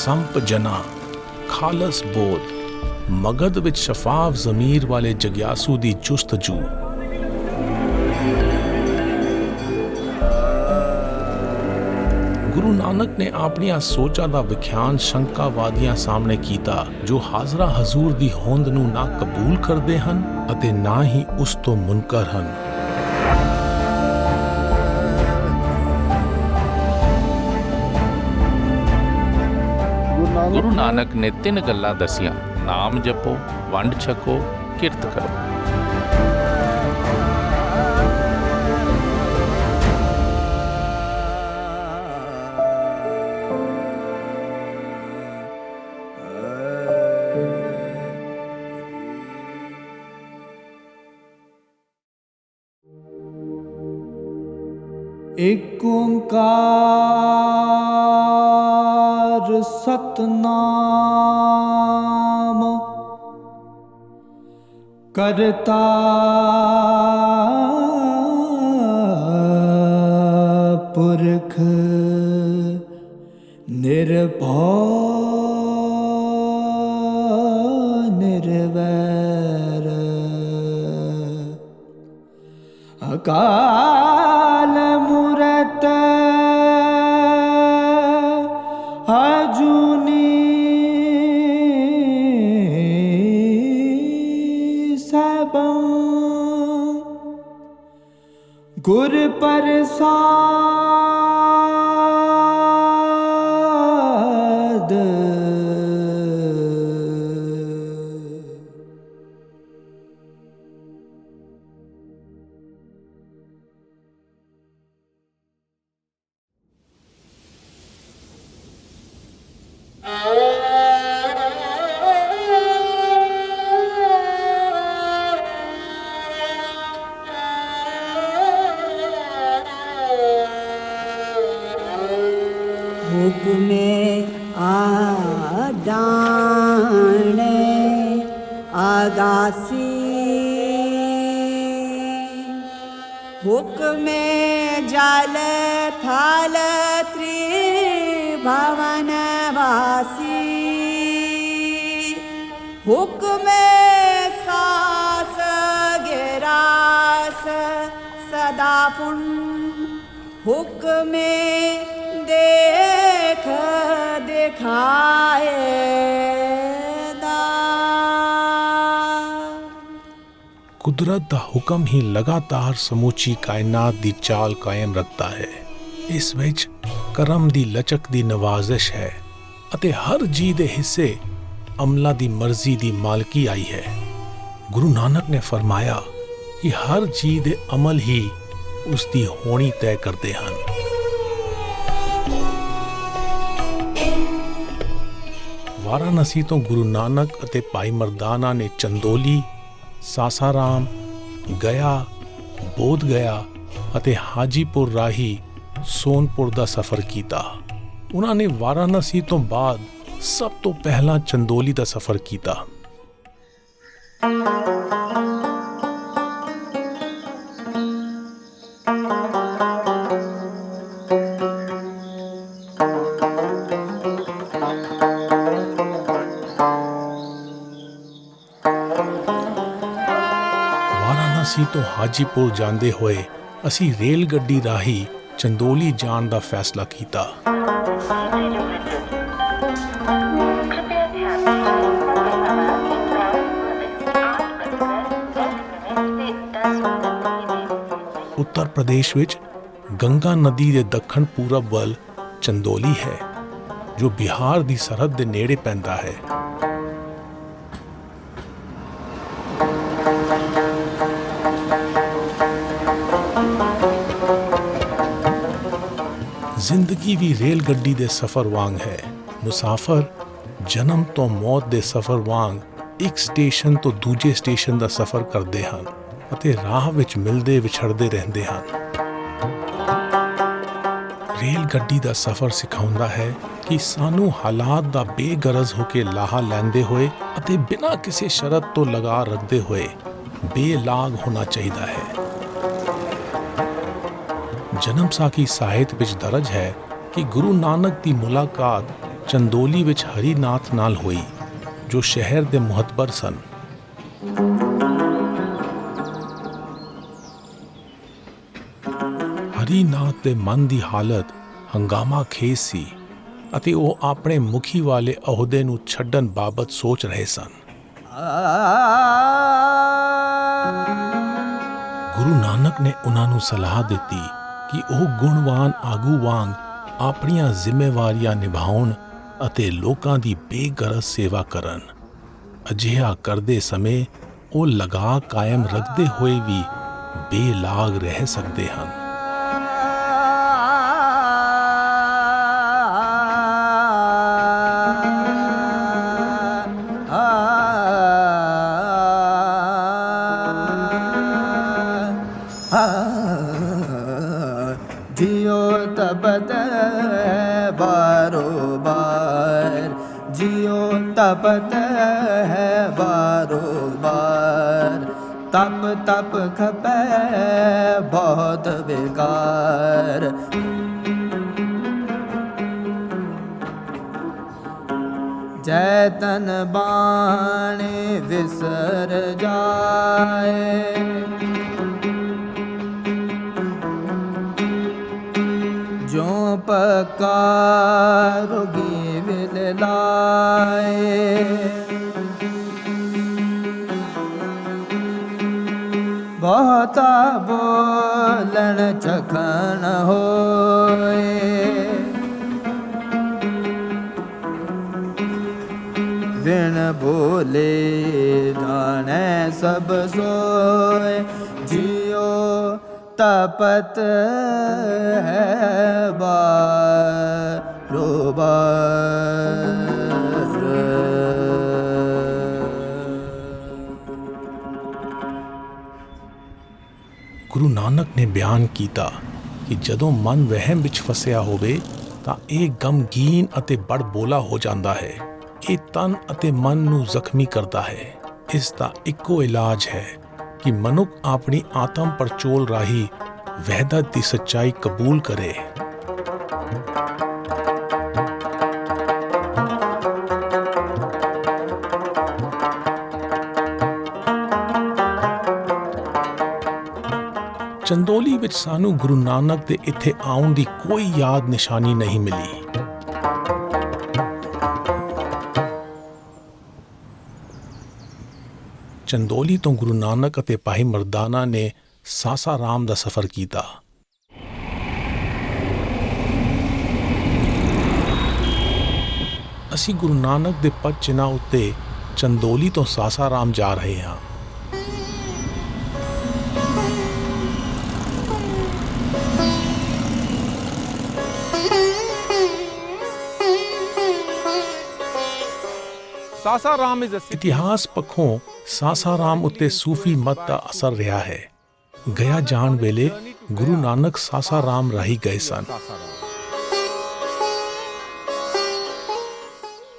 ਸੰਪ ਜਨਾ ਖਾਲਸ ਬੋਧ ਮਗਧ ਵਿੱਚ ਸ਼ਫਾਫ ਜ਼ਮੀਰ ਵਾਲੇ ਜਗਿਆਸੂ ਦੀ ਜੁਸਤਜੂ। ਗੁਰੂ ਨਾਨਕ ਨੇ ਆਪਣੀਆਂ ਸੋਚਾਂ ਦਾ ਵਿਖਿਆਨ ਸ਼ੰਕਾਵਾਦੀਆਂ ਸਾਹਮਣੇ ਕੀਤਾ ਜੋ ਹਾਜ਼ਰਾ ਹਜ਼ੂਰ ਦੀ ਹੋਂਦ ਨੂੰ ਨਾ ਕਬੂਲ ਕਰਦੇ ਹਨ ਅਤੇ ਨਾ ਹੀ ਉਸ ਤੋਂ ਮੁਨਕਰ ਹਨ। ਗੁਰੂ ਨਾਨਕ ਨੇ 3 ਗੱਲਾਂ ਦਸੀਆਂ: ਨਾਮ ਜਪੋ, ਵੰਡ ਛਕੋ, ਕਿਰਤ ਕਰੋ। ਏਕ ਓੰਕਾਰ ਸਤਨਾਮ ਕਰਤਾ ਪੁਰਖ ਨਿਰਭਉ ਨਿਰਵੈਰ ਅਕਾਲ ਮੂਰਤ ਅਜੂਨੀ ਸਭੰ ਗੁਰ ਪ੍ਰਸਾਦ। ਹੁਕਮੇ ਆਡਾਣੇ ਆਗਾਸੀ ਹੁਕਮੇ ਜਲ ਥਲ ਤ੍ਰਿਭਵਨ ਵਾਸੀ ਹੁਕਮੇ ਸਾਸ ਗਿਰਾਸ ਸਦਾ ਪੁਨ ਹੁਕਮੇ ਦੇਖ ਦਿਖਾਏ ਦਾ। ਕੁਦਰਤ ਦਾ ਹੁਕਮ ਹੀ ਲਗਾਤਾਰ ਸਮੁੱਚੀ ਕਾਇਨਾਤ ਦੀ ਚਾਲ ਕਾਇਮ ਰੱਖਦਾ ਹੈ। ਇਸ ਵਿੱਚ ਕਰਮ ਦੀ ਲਚਕ ਦੀ ਨਵਾਜ਼ਿਸ਼ ਹੈ ਅਤੇ ਹਰ ਜੀਅ ਦੇ ਹਿੱਸੇ ਅਮਲਾਂ ਦੀ ਮਰਜ਼ੀ ਦੀ ਮਾਲਕੀ ਆਈ ਹੈ। ਗੁਰੂ ਨਾਨਕ ਨੇ ਫਰਮਾਇਆ ਕਿ ਹਰ ਜੀਅ ਦੇ ਅਮਲ ਹੀ ਉਸ ਦੀ ਹੋਣੀ ਤੈਅ ਕਰਦੇ ਹਨ। ਵਾਰਾਣਸੀ ਤੋਂ ਗੁਰੂ ਨਾਨਕ ਅਤੇ ਭਾਈ ਮਰਦਾਨਾ ਨੇ ਚੰਦੋਲੀ, ਸਾਸਾਰਾਮ, ਗਿਆ, ਬੋਧ ਗਿਆ ਅਤੇ ਹਾਜੀਪੁਰ ਰਾਹੀਂ ਸੋਨਪੁਰ ਦਾ ਸਫ਼ਰ ਕੀਤਾ। ਉਹਨਾਂ ਨੇ ਵਾਰਾਣਸੀ ਤੋਂ ਬਾਅਦ ਸਭ ਤੋਂ ਪਹਿਲਾਂ ਚੰਦੋਲੀ ਦਾ ਸਫ਼ਰ ਕੀਤਾ। ਵਾਰਾਣਸੀ ਤੋਂ ਹਾਜੀਪੁਰ ਜਾਂਦੇ ਹੋਏ ਅਸੀਂ ਰੇਲ ਗੱਡੀ ਰਾਹੀਂ ਚੰਦੋਲੀ ਜਾਣ ਦਾ ਫੈਸਲਾ ਕੀਤਾ। ਉੱਤਰ ਪ੍ਰਦੇਸ਼ ਵਿੱਚ ਗੰਗਾ ਨਦੀ ਦੇ ਦੱਖਣ ਪੂਰਬ ਵੱਲ ਚੰਦੋਲੀ ਹੈ ਜੋ ਬਿਹਾਰ ਦੀ ਸਰਹੱਦ ਦੇ ਨੇੜੇ ਪੈਂਦਾ ਹੈ। ਜ਼ਿੰਦਗੀ ਵੀ ਰੇਲ ਗੱਡੀ ਦੇ ਸਫ਼ਰ ਵਾਂਗ ਹੈ। ਮੁਸਾਫਰ ਜਨਮ ਤੋਂ ਮੌਤ ਦੇ ਸਫ਼ਰ ਵਾਂਗ ਇੱਕ ਸਟੇਸ਼ਨ ਤੋਂ ਦੂਜੇ ਸਟੇਸ਼ਨ ਦਾ ਸਫ਼ਰ ਕਰਦੇ ਹਨ ਅਤੇ ਰਾਹ ਵਿੱਚ ਮਿਲਦੇ ਵਿਛੜਦੇ ਰਹਿੰਦੇ ਹਨ। ਰੇਲ ਗੱਡੀ ਦਾ ਸਫ਼ਰ ਸਿਖਾਉਂਦਾ ਹੈ ਕਿ ਸਾਨੂੰ ਹਾਲਾਤ ਦਾ ਬੇਗਰਜ਼ ਹੋ ਕੇ ਲਾਹਾ ਲੈਂਦੇ ਹੋਏ ਅਤੇ ਬਿਨਾਂ ਕਿਸੇ ਸ਼ਰਤ ਤੋਂ ਲਗਾ ਰੱਖਦੇ ਹੋਏ ਬੇਲਾਗ ਹੋਣਾ ਚਾਹੀਦਾ ਹੈ। ਜਨਮ ਸਾਖੀ ਸਾਹਿਤ ਵਿੱਚ ਦਰਜ ਹੈ ਕਿ ਗੁਰੂ ਨਾਨਕ ਦੀ ਮੁਲਾਕਾਤ ਚੰਦੋਲੀ ਵਿੱਚ ਹਰੀਨਾਥ ਨਾਲ ਹੋਈ, ਜੋ ਸ਼ਹਿਰ ਦੇ ਮੁਹੱਤਬਰ ਸਨ। ਹਰੀਨਾਥ ਦੇ ਮਨ ਦੀ ਹਾਲਤ ਹੰਗਾਮਾ ਖੇਜ਼ ਸੀ ਅਤੇ ਉਹ ਆਪਣੇ ਮੁਖੀ ਵਾਲੇ ਅਹੁਦੇ ਨੂੰ ਛੱਡਣ ਬਾਬਤ ਸੋਚ ਰਹੇ ਸਨ। ਗੁਰੂ ਨਾਨਕ ਨੇ ਉਹਨਾਂ ਨੂੰ ਸਲਾਹ ਦਿੱਤੀ ਕਿ ਉਹ ਗੁਣਵਾਨ ਆਗੂ ਵਾਂਗ ਆਪਣੀਆਂ ਜ਼ਿੰਮੇਵਾਰੀਆਂ ਨਿਭਾਉਣ ਅਤੇ ਲੋਕਾਂ ਦੀ ਬੇਗਰਜ਼ ਸੇਵਾ ਕਰਨ। ਅਜਿਹਾ ਕਰਦੇ ਸਮੇਂ ਉਹ ਲਗਾਅ ਕਾਇਮ ਰੱਖਦੇ ਹੋਏ ਵੀ ਬੇਲਾਗ ਰਹਿ ਸਕਦੇ ਹਨ। जियो तपत है बारोबार, जियो तपत है बारोबार, तप तप खपे बहुत बेकार। जैतन बाणे विसर जाए, जो पकारोगी विल लाए, बहुता बोलन चखन होए, बिन बोले जाने सब सोए, जियो तपत है ਗੁਰੂ ਨਾਨਕ ਨੇ ਬਿਆਨ ਕੀਤਾ ਕਿ ਜਦੋਂ ਮਨ ਵਹਿਮ ਵਿੱਚ ਫਸਿਆ ਹੋਵੇ ਤਾਂ ਇਹ ਗਮਗੀਨ ਅਤੇ ਬੜਬੋਲਾ ਹੋ ਜਾਂਦਾ ਹੈ। ਇਹ ਤਨ ਅਤੇ ਮਨ ਨੂੰ ਜ਼ਖਮੀ ਕਰਦਾ ਹੈ। ਇਸ ਦਾ ਇੱਕੋ ਇਲਾਜ ਹੈ ਕਿ ਮਨੁੱਖ ਆਪਣੀ ਆਤਮ ਪਰਚੋਲ ਰਾਹੀਂ ਵਹਿਦਤ ਦੀ ਸੱਚਾਈ ਕਬੂਲ ਕਰੇ। ਚੰਦੋਲੀ ਵਿੱਚ ਸਾਨੂੰ ਗੁਰੂ ਨਾਨਕ ਦੇ ਇੱਥੇ ਆਉਣ ਦੀ ਕੋਈ ਯਾਦ ਨਿਸ਼ਾਨੀ ਨਹੀਂ ਮਿਲੀ। ਚੰਦੋਲੀ ਤੋਂ ਗੁਰੂ ਨਾਨਕ ਅਤੇ ਭਾਈ ਮਰਦਾਨਾ ਨੇ ਸਾਸਾਰਾਮ ਦਾ ਸਫ਼ਰ ਕੀਤਾ। ਅਸੀਂ ਗੁਰੂ ਨਾਨਕ ਦੇ ਪਦ ਚਿੰਨ੍ਹਾਂ ਉੱਤੇ ਚੰਦੋਲੀ ਤੋਂ ਸਾਸਾਰਾਮ ਜਾ ਰਹੇ ਹਾਂ। ਇਤਿਹਾਸ ਪੱਖੋਂ ਸਾਸਾਰਾਮ ਉੱਤੇ ਸੂਫੀ ਮਤ ਦਾ ਅਸਰ ਰਿਹਾ ਹੈ। ਗਿਆ ਜਾਣ ਵੇਲੇ ਗੁਰੂ ਨਾਨਕ ਸਾਸਾਰਾਮ ਰਾਹੀਂ ਗਏ ਸਨ।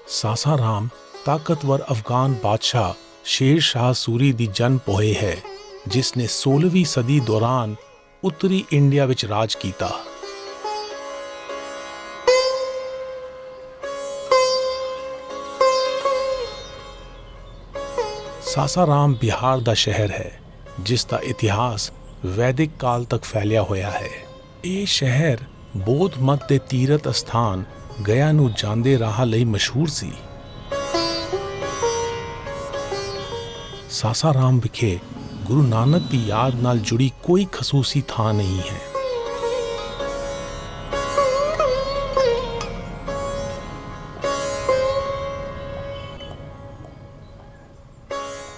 ਸਾਸਾਰਾਮ ਤਾਕਤਵਰ ਅਫਗਾਨ ਬਾਦਸ਼ਾਹ ਸ਼ੇਰ ਸ਼ਾਹ ਸੂਰੀ ਦੀ ਜਨਮ ਭੂਮੀ ਹੈ, ਜਿਸ ਨੇ 16ਵੀਂ ਸਦੀ ਦੌਰਾਨ ਉੱਤਰੀ ਇੰਡੀਆ ਵਿੱਚ ਰਾਜ ਕੀਤਾ। ਸਾਸਾਰਾਮ ਬਿਹਾਰ ਦਾ ਸ਼ਹਿਰ ਹੈ, ਜਿਸ ਦਾ ਇਤਿਹਾਸ ਵੈਦਿਕ ਕਾਲ ਤੱਕ ਫੈਲਿਆ ਹੋਇਆ ਹੈ। ਇਹ ਸ਼ਹਿਰ ਬੌਧ ਮਤ ਦੇ ਤੀਰਥ ਅਸਥਾਨ ਗਿਆ ਨੂੰ ਜਾਂਦੇ ਰਾਹ ਲਈ ਮਸ਼ਹੂਰ ਸੀ। ਸਾਸਾਰਾਮ ਵਿਖੇ ਗੁਰੂ ਨਾਨਕ ਦੀ ਯਾਦ ਨਾਲ ਜੁੜੀ ਕੋਈ ਖਸੂਸੀ ਥਾਂ ਨਹੀਂ ਹੈ।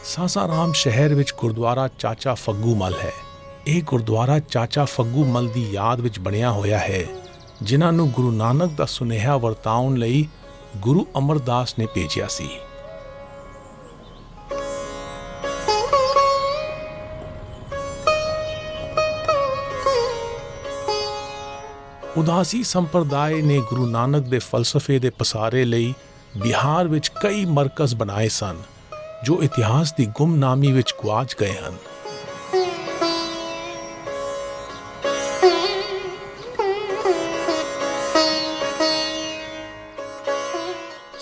ਸਾਸਾਰਾਮ ਸ਼ਹਿਰ ਵਿੱਚ ਗੁਰਦੁਆਰਾ ਚਾਚਾ ਫੱਗੂ ਮੱਲ ਹੈ। ਇਹ ਗੁਰਦੁਆਰਾ ਚਾਚਾ ਫੱਗੂ ਮੱਲ ਦੀ ਯਾਦ ਵਿੱਚ ਬਣਿਆ ਹੋਇਆ ਹੈ, ਜਿਨ੍ਹਾਂ ਨੂੰ ਗੁਰੂ ਨਾਨਕ ਦਾ ਸੁਨੇਹਾ ਵਰਤਾਉਣ ਲਈ ਗੁਰੂ ਅਮਰਦਾਸ ਨੇ ਭੇਜਿਆ ਸੀ। ਉਦਾਸੀ ਸੰਪਰਦਾਇ ਨੇ ਗੁਰੂ ਨਾਨਕ ਦੇ ਫਲਸਫੇ ਦੇ ਪਸਾਰੇ ਲਈ ਬਿਹਾਰ ਵਿੱਚ ਕਈ ਮਰਕਜ਼ ਬਣਾਏ ਸਨ, ਜੋ ਇਤਿਹਾਸ ਦੀ ਗੁੰਮਨਾਮੀ ਵਿੱਚ ਗੁਆਚ ਗਏ ਹਨ।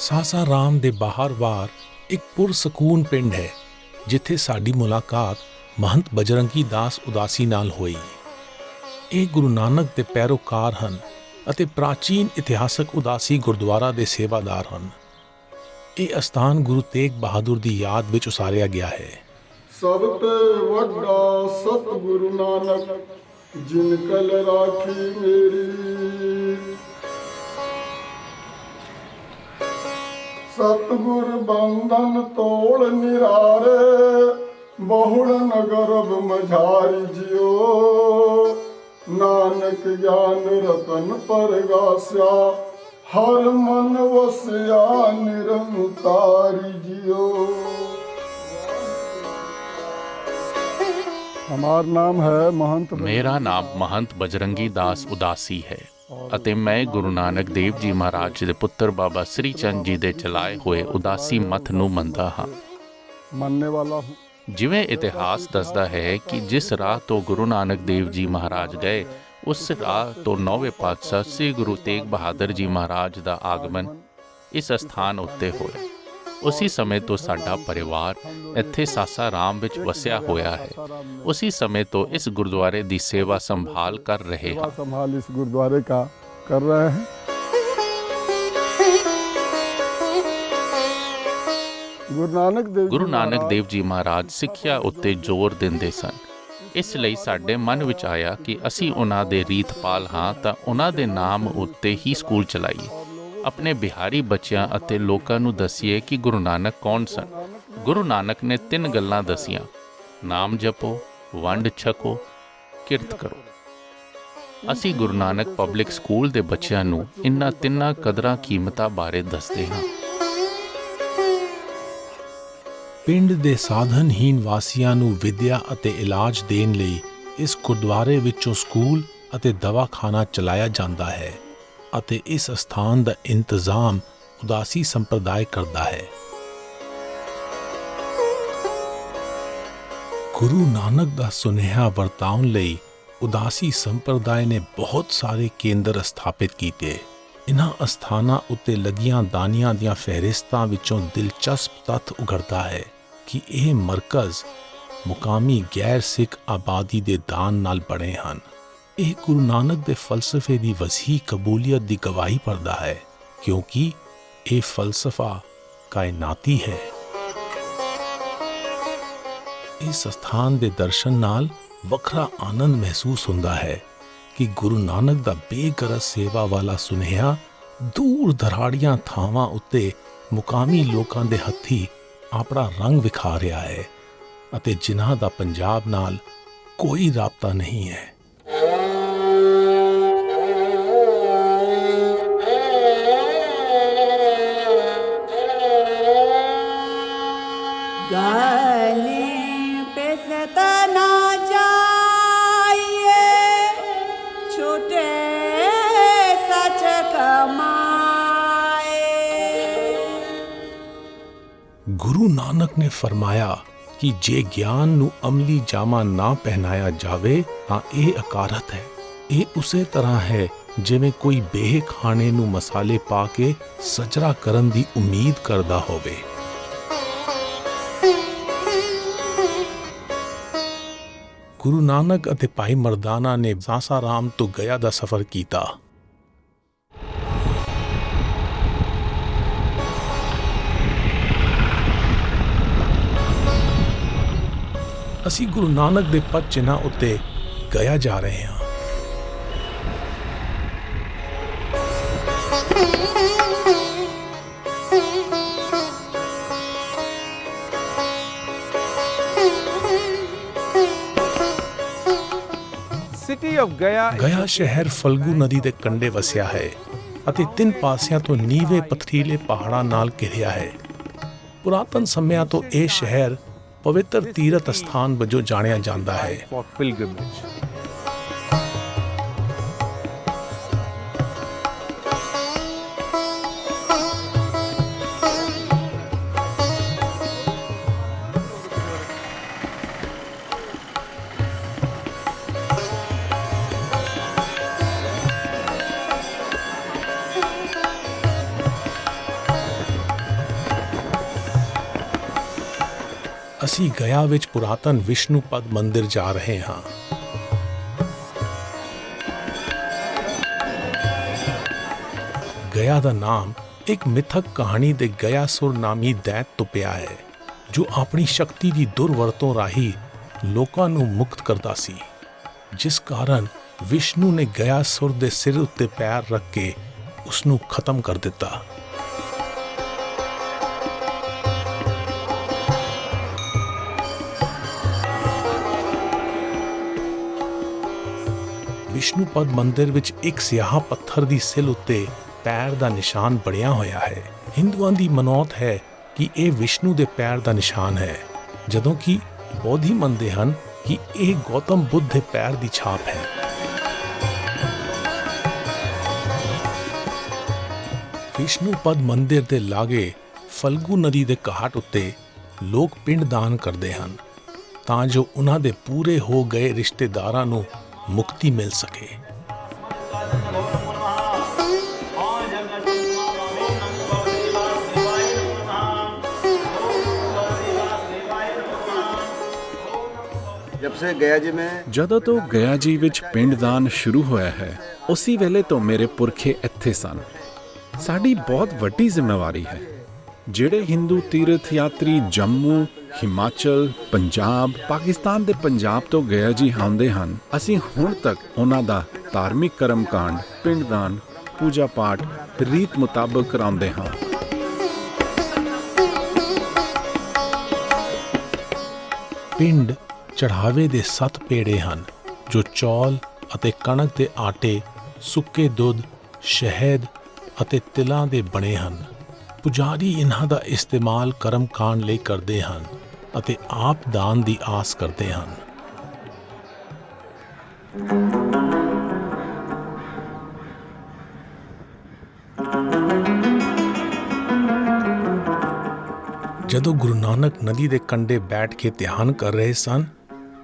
ਸਾਸਾਰਾਮ ਦੇ ਬਾਹਰ-ਬਾਰ ਇੱਕ ਪੁਰਸਕੂਨ ਪਿੰਡ ਹੈ ਜਿੱਥੇ ਸਾਡੀ ਮੁਲਾਕਾਤ ਮਹੰਤ ਬਜਰੰਗੀ ਦਾਸ ਉਦਾਸੀ ਨਾਲ ਹੋਈ। ਇਹ ਗੁਰੂ ਨਾਨਕ ਦੇ ਪੈਰੋਕਾਰ ਹਨ ਅਤੇ ਪ੍ਰਾਚੀਨ ਇਤਿਹਾਸਕ ਉਦਾਸੀ ਗੁਰਦੁਆਰਾ ਦੇ ਸੇਵਾਦਾਰ ਹਨ। ਇਹ ਅਸਥਾਨ ਗੁਰੂ ਤੇਗ ਬਹਾਦਰ ਦੀ ਯਾਦ ਵਿੱਚ ਉਸਾਰਿਆ ਗਿਆ ਹੈ। ਸਭ ਤੇ ਵੱਡਾ ਸਤਿਗੁਰੂ ਨਾਨਕ ਜਿਨ ਕਲ ਰਾਖੀ ਮੇਰੀ। ਸਤਿਗੁਰ ਬੰਧਨ ਤੋੜ ਨਿਰਾਰੇ ਬਹੁੜ ਨਗਰਬ ਮਝਾਰੀ ਜਿਉ। ਨਾਨਕ ਗਿਆਨ ਰਤਨ ਪਰਗਾਸਿਆ ਹਰ ਮਨ ਵਸਿਆ ਨਿਰੰਕਾਰੀ ਜਿਉ। हमारा नाम है महंत ਮੇਰਾ ਨਾਮ ਮਹੰਤ ਬਜਰੰਗੀ ਦਾਸ ਉਦਾਸੀ ਹੈ ਅਤੇ ਮੈਂ ਗੁਰੂ ਨਾਨਕ ਦੇਵ ਜੀ ਮਹਾਰਾਜ ਦੇ ਪੁੱਤਰ ਬਾਬਾ ਸ੍ਰੀ ਚੰਦ ਜੀ ਦੇ ਚਲਾਏ ਹੋਏ ਉਦਾਸੀ ਮੱਠ ਨੂੰ ਮੰਨਦਾ ਹਾਂ। मानने वाला हूँ। ਜਿਵੇਂ ਇਤਿਹਾਸ ਦੱਸਦਾ ਹੈ ਕਿ ਜਿਸ ਰਾਹ ਤੋਂ ਗੁਰੂ ਨਾਨਕ ਦੇਵ ਜੀ ਮਹਾਰਾਜ ਗਏ ਉਸ ਰਾਹ ਤੋਂ ਨੌਵੇਂ ਪਾਤਸ਼ਾਹ ਸ੍ਰੀ ਗੁਰੂ ਤੇਗ ਬਹਾਦਰ ਜੀ ਮਹਾਰਾਜ ਦਾ ਆਗਮਨ ਇਸ ਸਥਾਨ ਉੱਤੇ ਹੋਇਆ। ਉਸੇ ਸਮੇਂ ਤੋਂ ਸਾਡਾ ਪਰਿਵਾਰ ਇੱਥੇ ਸਾਸਾਰਾਮ ਵਿੱਚ ਵਸਿਆ ਹੋਇਆ ਹੈ। ਉਸੇ ਸਮੇਂ ਤੋਂ ਇਸ ਗੁਰਦੁਆਰੇ ਦੀ ਸੇਵਾ ਸੰਭਾਲ ਕਰ ਰਹੇ ਹਾਂ। संभाल इस गुरुद्वारे का कर रहे हैं। ਗੁਰੂ ਨਾਨਕ ਦੇਵ ਜੀ ਮਹਾਰਾਜ ਸਿੱਖਿਆ ਉੱਤੇ ਜ਼ੋਰ ਦਿੰਦੇ ਸਨ। ਇਸ ਲਈ ਸਾਡੇ ਮਨ ਵਿੱਚ ਆਇਆ ਕਿ ਅਸੀਂ ਉਹਨਾਂ ਦੇ ਰੀਤਪਾਲ ਹਾਂ ਤਾਂ ਉਹਨਾਂ ਦੇ ਨਾਮ ਉੱਤੇ ਹੀ ਸਕੂਲ ਚਲਾਈਏ। ਆਪਣੇ ਬਿਹਾਰੀ ਬੱਚਿਆਂ ਅਤੇ ਲੋਕਾਂ ਨੂੰ ਦੱਸੀਏ ਕਿ ਗੁਰੂ ਨਾਨਕ ਕੌਣ ਸਨ। ਗੁਰੂ ਨਾਨਕ ਨੇ 3 ਗੱਲਾਂ ਦਸੀਆਂ: ਨਾਮ ਜਪੋ, ਵੰਡ ਛਕੋ, ਕਿਰਤ ਕਰੋ। ਅਸੀਂ ਗੁਰੂ ਨਾਨਕ ਪਬਲਿਕ ਸਕੂਲ ਦੇ ਬੱਚਿਆਂ ਨੂੰ ਇਨ੍ਹਾਂ 3 ਕਦਰਾਂ ਕੀਮਤਾਂ ਬਾਰੇ ਦੱਸਦੇ ਹਾਂ। ਪਿੰਡ ਦੇ ਸਾਧਨਹੀਨ ਵਾਸੀਆਂ ਨੂੰ ਵਿਦਿਆ ਅਤੇ ਇਲਾਜ ਦੇਣ ਲਈ ਇਸ ਗੁਰਦੁਆਰੇ ਵਿੱਚੋਂ ਸਕੂਲ ਅਤੇ ਦਵਾਖਾਨਾ ਚਲਾਇਆ ਜਾਂਦਾ ਹੈ ਅਤੇ ਇਸ ਸਥਾਨ ਦਾ ਇੰਤਜ਼ਾਮ ਉਦਾਸੀ ਸੰਪਰਦਾਇ ਕਰਦਾ ਹੈ। ਗੁਰੂ ਨਾਨਕ ਦਾ ਸੁਨੇਹਾ ਵਰਤਾਉਣ ਲਈ ਉਦਾਸੀ ਸੰਪਰਦਾਇ ਨੇ ਬਹੁਤ ਸਾਰੇ ਕੇਂਦਰ ਸਥਾਪਿਤ ਕੀਤੇ। ਇਨ੍ਹਾਂ ਅਸਥਾਨਾਂ ਉੱਤੇ ਲੱਗੀਆਂ ਦਾਨੀਆਂ ਦੀਆਂ ਫਹਿਰਿਸਤਾਂ ਵਿੱਚੋਂ ਦਿਲਚਸਪ ਤੱਥ ਉਘੜਦਾ ਹੈ ਕਿ ਇਹ ਮਰਕਜ਼ ਮੁਕਾਮੀ ਗੈਰ ਸਿੱਖ ਆਬਾਦੀ ਦੇ ਦਾਨ ਨਾਲ ਬਣੇ ਹਨ। ਇਹ ਗੁਰੂ ਨਾਨਕ ਦੇ ਫਲਸਫੇ ਦੀ ਵਸੀਹ ਕਬੂਲੀਅਤ ਦੀ ਗਵਾਹੀ ਭਰਦਾ ਹੈ ਕਿਉਂਕਿ ਇਹ ਫਲਸਫਾ ਕਾਇਨਾਤੀ ਹੈ। ਇਸ ਸਥਾਨ ਦੇ ਦਰਸ਼ਨ ਨਾਲ ਵੱਖਰਾ ਆਨੰਦ ਮਹਿਸੂਸ ਹੁੰਦਾ ਹੈ ਕਿ ਗੁਰੂ ਨਾਨਕ ਦਾ ਬੇਗਰਜ਼ ਸੇਵਾ ਵਾਲਾ ਸੁਨੇਹਾ ਦੂਰ ਦਰਾੜੀਆਂ ਥਾਵਾਂ ਉੱਤੇ ਮੁਕਾਮੀ ਲੋਕਾਂ ਦੇ ਹੱਥੀਂ ਆਪਣਾ ਰੰਗ ਵਿਖਾ ਰਿਹਾ ਹੈ ਅਤੇ ਜਿਨ੍ਹਾਂ ਦਾ ਪੰਜਾਬ ਨਾਲ ਕੋਈ ਰਾਬਤਾ ਨਹੀਂ ਹੈ। गले पे सतना चाहिए छोटे सच कमाए। ਗੁਰੂ ਨਾਨਕ ਨੇ ਫਰਮਾਇਆ ਕਿ ਜੇ ਗਿਆਨ ਨੂੰ ਅਮਲੀ ਜਾਮਾ ਨਾ ਪਹਿਨਾਇਆ ਜਾਵੇ ਤਾਂ ਇਹ ਅਕਾਰਤ ਹੈ। ਇਹ ਉਸੇ ਤਰ੍ਹਾਂ ਹੈ ਜਿਵੇਂ ਕੋਈ ਬੇਹ ਖਾਣੇ ਨੂੰ ਮਸਾਲੇ ਪਾ ਕੇ ਸਜਰਾ ਕਰਨ ਦੀ ਉਮੀਦ ਕਰਦਾ ਹੋਵੇ। ਗੁਰੂ ਨਾਨਕ ਅਤੇ ਭਾਈ ਮਰਦਾਨਾ ਨੇ ਸਾਸਾਰਾਮ ਤੋਂ ਗਿਆ ਦਾ ਸਫ਼ਰ ਕੀਤਾ। ਅਸੀਂ ਗੁਰੂ ਨਾਨਕ ਦੇ ਪਦ ਚਿੰਨ੍ਹਾਂ ਉੱਤੇ ਗਿਆ ਜਾ ਰਹੇ ਹਾਂ। ਗਿਆ ਸ਼ਹਿਰ ਫਲਗੂ ਨਦੀ ਦੇ ਕੰਢੇ ਵਸਿਆ ਹੈ ਅਤੇ 3 ਪਾਸਿਆਂ ਤੋਂ ਨੀਵੇਂ ਪਥਰੀਲੇ ਪਹਾੜਾਂ ਨਾਲ ਘਿਰਿਆ ਹੈ। ਪੁਰਾਤਨ ਸਮਿਆਂ ਤੋਂ ਇਹ ਸ਼ਹਿਰ ਪਵਿੱਤਰ ਤੀਰਥ ਸਥਾਨ ਵਜੋਂ ਜਾਣਿਆ ਜਾਂਦਾ ਹੈ। ਅਸੀਂ ਗਿਆ ਵਿੱਚ ਪੁਰਾਤਨ ਵਿਸ਼ਨੂੰ ਪਦ ਮੰਦਿਰ ਜਾ ਰਹੇ ਹਾਂ। ਗਿਆ ਦਾ ਨਾਮ ਇੱਕ ਮਿਥਕ ਕਹਾਣੀ ਦੇ ਗਯਾਸੁਰ ਨਾਮੀ ਦੈਤ ਤੋਂ ਪਿਆ ਹੈ, ਜੋ ਆਪਣੀ ਸ਼ਕਤੀ ਦੀ ਦੁਰਵਰਤੋਂ ਰਾਹੀਂ ਲੋਕਾਂ ਨੂੰ ਮੁਕਤ ਕਰਦਾ ਸੀ, ਜਿਸ ਕਾਰਨ ਵਿਸ਼ਨੂੰ ਨੇ ਗਯਾਸੁਰ ਦੇ ਸਿਰ ਉੱਤੇ ਪੈਰ ਰੱਖ ਕੇ ਉਸ ਨੂੰ ਖਤਮ ਕਰ ਦਿੱਤਾ। ਵਿਸ਼ਨੂੰ ਪਦ ਮੰਦਿਰ ਵਿੱਚ ਇੱਕ ਸਿਆਹ ਪੱਥਰ ਦੀ ਸਿਲ ਉੱਤੇ ਪੈਰ ਦਾ ਨਿਸ਼ਾਨ ਬਣਿਆ ਹੋਇਆ ਹੈ। ਹਿੰਦੂਆਂ ਦੀ ਮਨੌਤ ਹੈ ਕਿ ਇਹ ਵਿਸ਼ਨੂੰ ਦੇ ਪੈਰ ਦਾ ਨਿਸ਼ਾਨ ਹੈ, ਜਦੋਂ ਕਿ ਬੌਧੀ ਮੰਨਦੇ ਹਨ ਕਿ ਇਹ ਗੌਤਮ ਬੁੱਧ ਦੇ ਪੈਰ ਦੀ ਛਾਪ ਹੈ। ਵਿਸ਼ਨੂੰ ਪਦ ਮੰਦਿਰ ਦੇ ਲਾਗੇ ਫਲਗੂ ਨਦੀ ਦੇ ਘਾਟ ਉੱਤੇ ਲੋਕ ਪਿੰਡ ਦਾਨ ਕਰਦੇ ਹਨ, ਤਾਂ ਜੋ ਉਹਨਾਂ ਦੇ ਪੂਰੇ ਹੋ ਗਏ ਰਿਸ਼ਤੇਦਾਰਾਂ ਨੂੰ ਮੁਕਤੀ ਮਿਲ ਸਕੇ। ਜਦੋਂ ਤੋਂ ਗਿਆ ਜੀ ਵਿੱਚ ਪਿੰਡਦਾਨ ਸ਼ੁਰੂ ਹੋਇਆ ਹੈ, ਉਸੇ ਵੇਲੇ ਤੋਂ ਮੇਰੇ ਪੁਰਖੇ ਇੱਥੇ ਸਨ। ਸਾਡੀ ਬਹੁਤ ਵੱਡੀ ਜ਼ਿੰਮੇਵਾਰੀ ਹੈ। ਜਿਹੜੇ ਹਿੰਦੂ ਤੀਰਥ ਯਾਤਰੀ ਜੰਮੂ, ਹਿਮਾਚਲ, ਪੰਜਾਬ, ਪਾਕਿਸਤਾਨ ਦੇ ਪੰਜਾਬ ਤੋਂ ਗਿਆ ਜੀ ਆਉਂਦੇ ਹਨ, ਅਸੀਂ ਹੁਣ ਤੱਕ ਉਹਨਾਂ ਦਾ ਧਾਰਮਿਕ ਕਰਮਕਾਂਡ, ਪਿੰਡਦਾਨ, ਪੂਜਾ ਪਾਠ ਰੀਤ ਮੁਤਾਬਕ ਕਰਾਉਂਦੇ ਹਾਂ। ਪਿੰਡ ਚੜ੍ਹਾਵੇ ਦੇ 7 ਪੇੜੇ ਹਨ, ਜੋ ਚੌਲ ਅਤੇ ਕਣਕ ਦੇ ਆਟੇ, ਸੁੱਕੇ ਦੁੱਧ, ਸ਼ਹਿਦ ਅਤੇ ਤਿਲਾਂ ਦੇ ਬਣੇ ਹਨ। ਪੁਜਾਰੀ ਇਹਨਾਂ ਦਾ ਇਸਤੇਮਾਲ ਕਰਮਕਾਂਡ ਲਈ ਕਰਦੇ ਹਨ ਅਤੇ ਆਪ ਦਾਨ ਦੀ ਆਸ ਕਰਦੇ ਹਨ। ਜਦੋਂ ਗੁਰੂ ਨਾਨਕ ਨਦੀ ਦੇ ਕੰਢੇ ਬੈਠ ਕੇ ਧਿਆਨ ਕਰ ਰਹੇ ਸਨ,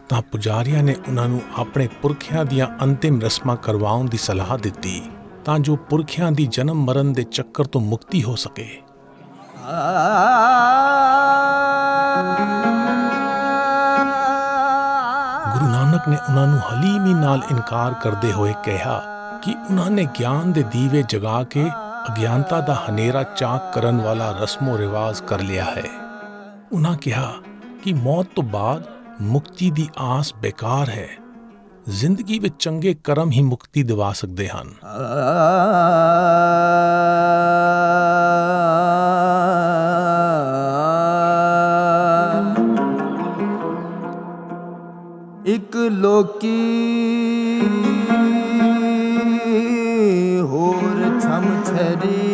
ਤਾਂ ਪੁਜਾਰੀਆਂ ਨੇ ਉਹਨਾਂ ਨੂੰ ਆਪਣੇ ਪੁਰਖਿਆਂ ਦੀਆਂ ਅੰਤਿਮ ਰਸਮਾਂ ਕਰਵਾਉਣ ਦੀ ਸਲਾਹ ਦਿੱਤੀ, ਤਾਂ ਜੋ ਪੁਰਖਿਆਂ ਦੀ ਜਨਮ ਮਰਨ ਦੇ ਚੱਕਰ ਤੋਂ ਮੁਕਤੀ ਹੋ ਸਕੇ। ਗੁਰੂ ਨਾਨਕ ਨੇ ਉਹਨਾਂ ਨੂੰ ਹਲੀਮੀ ਨਾਲ ਇਨਕਾਰ ਕਰਦੇ ਹੋਏ ਕਿਹਾ ਕਿ ਉਹਨਾਂ ਨੇ ਗਿਆਨ ਦੇ ਦੀਵੇ ਜਗਾ ਕੇ ਅਗਿਆਨਤਾ ਦਾ ਹਨੇਰਾ ਚਾਕ ਕਰਨ ਵਾਲਾ ਰਸਮੋ ਰਿਵਾਜ ਕਰ ਲਿਆ ਹੈ। ਉਹਨਾਂ ਕਿਹਾ ਕਿ ਮੌਤ ਤੋਂ ਬਾਅਦ ਮੁਕਤੀ ਦੀ ਆਸ ਬੇਕਾਰ ਹੈ। ਜ਼ਿੰਦਗੀ ਵਿੱਚ ਚੰਗੇ ਕਰਮ ਹੀ ਮੁਕਤੀ ਦਿਵਾ ਸਕਦੇ ਹਨ। ਇੱਕ ਲੋਕੀ ਹੋਰ ਛਮਛਰੀ,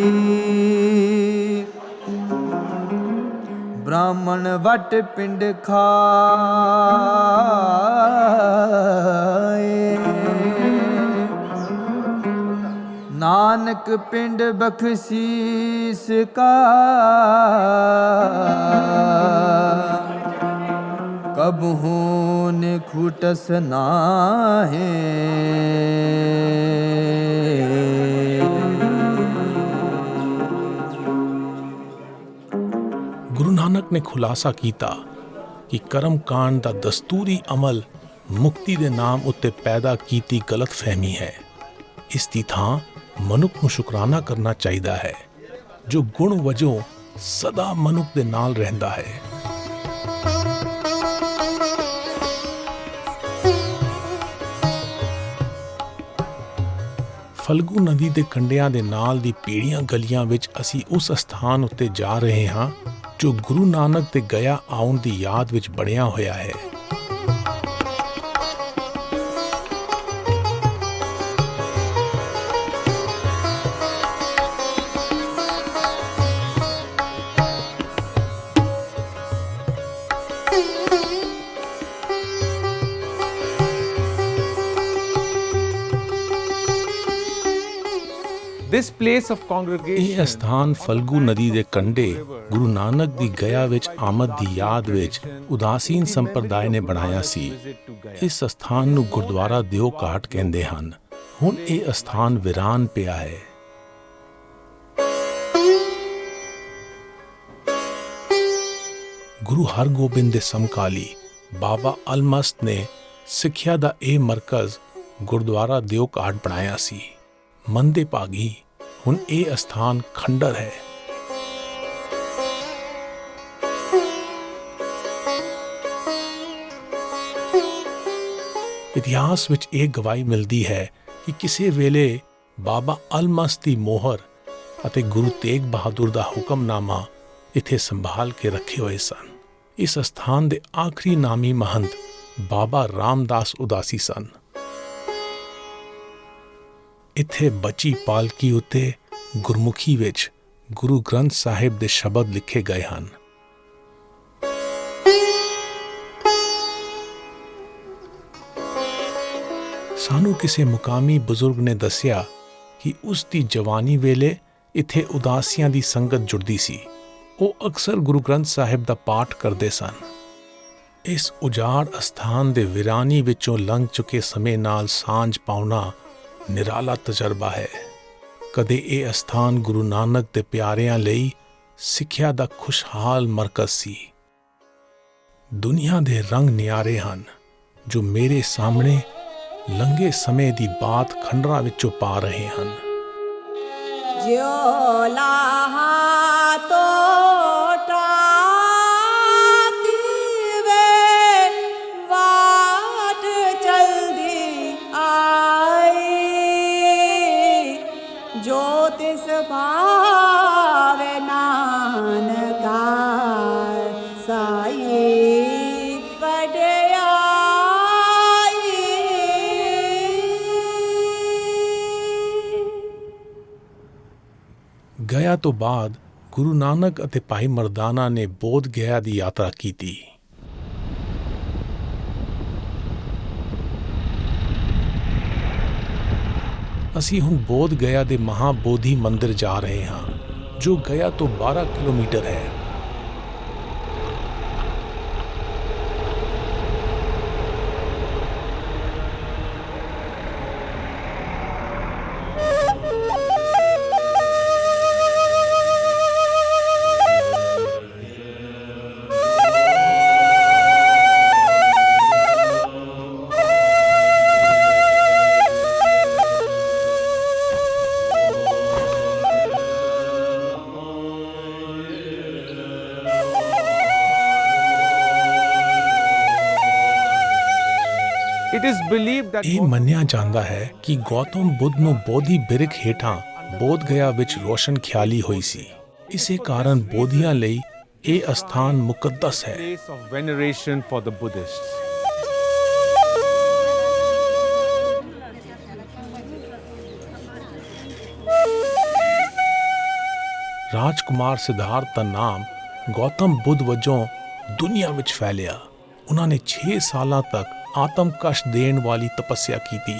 ਬ੍ਰਾਹਮਣ ਵਟ ਪਿੰਡ ਖਾਏ, ਨਾਨਕ ਪਿੰਡ ਬਖਸ਼ੀਸ ਕਾ, ਕਬਹੂ ਨ ਖੁਟਸ ਨਾਹੇ। ਗੁਰੂ ਨਾਨਕ ਨੇ ਖੁਲਾਸਾ ਕੀਤਾ ਕਿ ਕਰਮਕਾਂਡ ਦਾ ਦਸਤੂਰੀ ਅਮਲ ਮੁਕਤੀ ਦੇ ਨਾਮ ਉੱਤੇ ਪੈਦਾ ਕੀਤੀ ਗਲਤਫਹਿਮੀ ਹੈ। ਇਸ ਦੀ ਥਾਂ ਮਨੁੱਖ ਨੂੰ ਸ਼ੁਕਰਾਨਾ ਕਰਨਾ ਚਾਹੀਦਾ ਹੈ, ਜੋ ਗੁਣ ਵਜੋਂ ਸਦਾ ਮਨੁੱਖ ਦੇ ਨਾਲ ਰਹਿੰਦਾ ਹੈ। ਫਲਗੂ ਨਦੀ ਦੇ ਕੰਢਿਆਂ ਦੇ ਨਾਲ ਦੀ ਪੀੜੀਆਂ ਗਲੀਆਂ ਵਿੱਚ ਅਸੀਂ ਉਸ ਸਥਾਨ ਉੱਤੇ ਜਾ ਰਹੇ ਹਾਂ, ਜੋ ਗੁਰੂ ਨਾਨਕ ਦੇ ਗਿਆ ਆਉਣ ਦੀ ਯਾਦ ਵਿੱਚ ਬਣਿਆ ਹੋਇਆ ਹੈ। ਇਹ ਸਥਾਨ ਫਲਗੂ ਨਦੀ ਦੇ ਕੰਢੇ ਗੁਰੂ ਨਾਨਕ ਦੀ ਗਿਆ ਵਿੱਚ ਆਮਦ ਦੀ ਯਾਦ ਵਿੱਚ ਉਦਾਸੀਨ ਸੰਪਰਦਾਇ ਨੇ ਬਣਾਇਆ ਸੀ। ਇਸ ਸਥਾਨ ਨੂੰ ਗੁਰਦੁਆਰਾ ਦਿਓ ਘਾਟ ਕਹਿੰਦੇ ਹਨ। ਹੁਣ ਇਹ ਸਥਾਨ ਵਿਰਾਨ ਪਿਆ ਹੈ। ਗੁਰੂ ਹਰਗੋਬਿੰਦ ਦੇ ਸਮਕਾਲੀ ਬਾਬਾ ਅਲਮਸਤ ਨੇ ਸਿੱਖਿਆ ਦਾ ਇਹ ਮਰਕਜ਼ ਗੁਰਦੁਆਰਾ ਦਿਓ ਘਾਟ ਬਣਾਇਆ ਸੀ। ਮੰਦੇ ਭਾਗੀ ਹੁਣ ਇਹ ਅਸਥਾਨ ਖੰਡਰ ਹੈ। ਇਤਿਹਾਸ ਵਿੱਚ ਇਹ ਗਵਾਹੀ ਮਿਲਦੀ ਹੈ ਕਿ ਕਿਸੇ ਵੇਲੇ ਬਾਬਾ ਅਲਮਸਤ ਦੀ ਮੋਹਰ ਅਤੇ ਗੁਰੂ ਤੇਗ ਬਹਾਦਰ ਦਾ ਹੁਕਮਨਾਮਾ ਇੱਥੇ ਸੰਭਾਲ ਕੇ ਰੱਖੇ ਹੋਏ ਸਨ। ਇਸ ਅਸਥਾਨ ਦੇ ਆਖਰੀ ਨਾਮੀ ਮਹੰਤ ਬਾਬਾ ਰਾਮਦਾਸ ਉਦਾਸੀ ਸਨ। ਇੱਥੇ ਬਚੀ ਪਾਲਕੀ ਉੱਤੇ ਗੁਰਮੁਖੀ ਵਿੱਚ ਗੁਰੂ ਗ੍ਰੰਥ ਸਾਹਿਬ ਦੇ ਸ਼ਬਦ ਲਿਖੇ ਗਏ ਹਨ। ਸਾਨੂੰ ਕਿਸੇ ਮੁਕਾਮੀ ਬਜ਼ੁਰਗ ਨੇ ਦੱਸਿਆ ਕਿ ਉਸ ਦੀ ਜਵਾਨੀ ਵੇਲੇ ਇੱਥੇ ਉਦਾਸੀਆਂ ਦੀ ਸੰਗਤ ਜੁੜਦੀ ਸੀ। ਉਹ ਅਕਸਰ ਗੁਰੂ ਗ੍ਰੰਥ ਸਾਹਿਬ ਦਾ ਪਾਠ ਕਰਦੇ ਸਨ। ਇਸ ਉਜਾੜ ਅਸਥਾਨ ਦੇ ਵਿਰਾਨੀ ਵਿੱਚੋਂ ਲੰਘ ਚੁੱਕੇ ਸਮੇਂ ਨਾਲ ਸਾਂਝ ਪਾਉਣਾ ਨਿਰਾਲਾ ਤਜਰਬਾ ਹੈ। ਕਦੇ ਇਹ ਅਸਥਾਨ ਗੁਰੂ ਨਾਨਕ ਦੇ ਪਿਆਰਿਆਂ ਲਈ ਸਿੱਖਿਆ ਦਾ ਖੁਸ਼ਹਾਲ ਮਰਕਜ਼ ਸੀ। ਦੁਨੀਆ ਦੇ ਰੰਗ ਨਿਆਰੇ ਹਨ ਜੋ ਮੇਰੇ ਸਾਹਮਣੇ ਲੰਘੇ ਸਮੇਂ ਦੀ ਬਾਤ ਖੰਡਰਾਂ ਵਿੱਚੋਂ ਪਾ ਰਹੇ ਹਨ। ਜਿਉ ਲਾਹਾ ਤੋਟਾ ਤੀਵੇ ਵਾਟ ਚਲਦੀ ਆਈ, ਜੋ ਤਿਸ ਭਾਵੇ ਨਾਨਕਾ ਸਾਈ ਗਿਆ ਤੋਂ ਬਾਅਦ ਗੁਰੂ ਨਾਨਕ ਅਤੇ ਭਾਈ ਮਰਦਾਨਾ ਨੇ ਬੋਧ ਗਿਆ ਦੀ ਯਾਤਰਾ ਕੀਤੀ। ਅਸੀਂ ਹੁਣ ਬੋਧ ਗਿਆ ਦੇ ਮਹਾਬੋਧੀ ਮੰਦਿਰ ਜਾ ਰਹੇ ਹਾਂ, ਜੋ ਗਿਆ ਤੋਂ 12 ਕਿਲੋਮੀਟਰ ਹੈ। ਇਹ ਮੰਨਿਆ ਜਾਂਦਾ ਹੈ ਕਿ ਗੌਤਮ ਬੁੱਧ ਨੂੰ ਬੋਧੀ ਬਿਰਖ ਹੇਠਾਂ ਬੋਧ ਗਿਆ ਵਿੱਚ ਰੋਸ਼ਨ ਖਿਆਲੀ ਹੋਈ ਸੀ। ਇਸੇ ਕਾਰਨ ਬੋਧੀਆਂ ਲਈ ਇਹ ਅਸਥਾਨ ਮੁਕੱਦਸ ਹੈ। ਰਾਜਕੁਮਾਰ ਸਿਧਾਰਥ ਦਾ ਨਾਮ ਗੌਤਮ ਬੁੱਧ ਵਜੋਂ ਦੁਨੀਆ ਵਿੱਚ ਫੈਲਿਆ। ਉਹਨਾਂ ਨੇ 6 ਸਾਲਾਂ ਤੱਕ ਆਤਮ ਕਸ਼ਟ ਦੇਣ ਵਾਲੀ ਤਪੱਸਿਆ ਕੀਤੀ।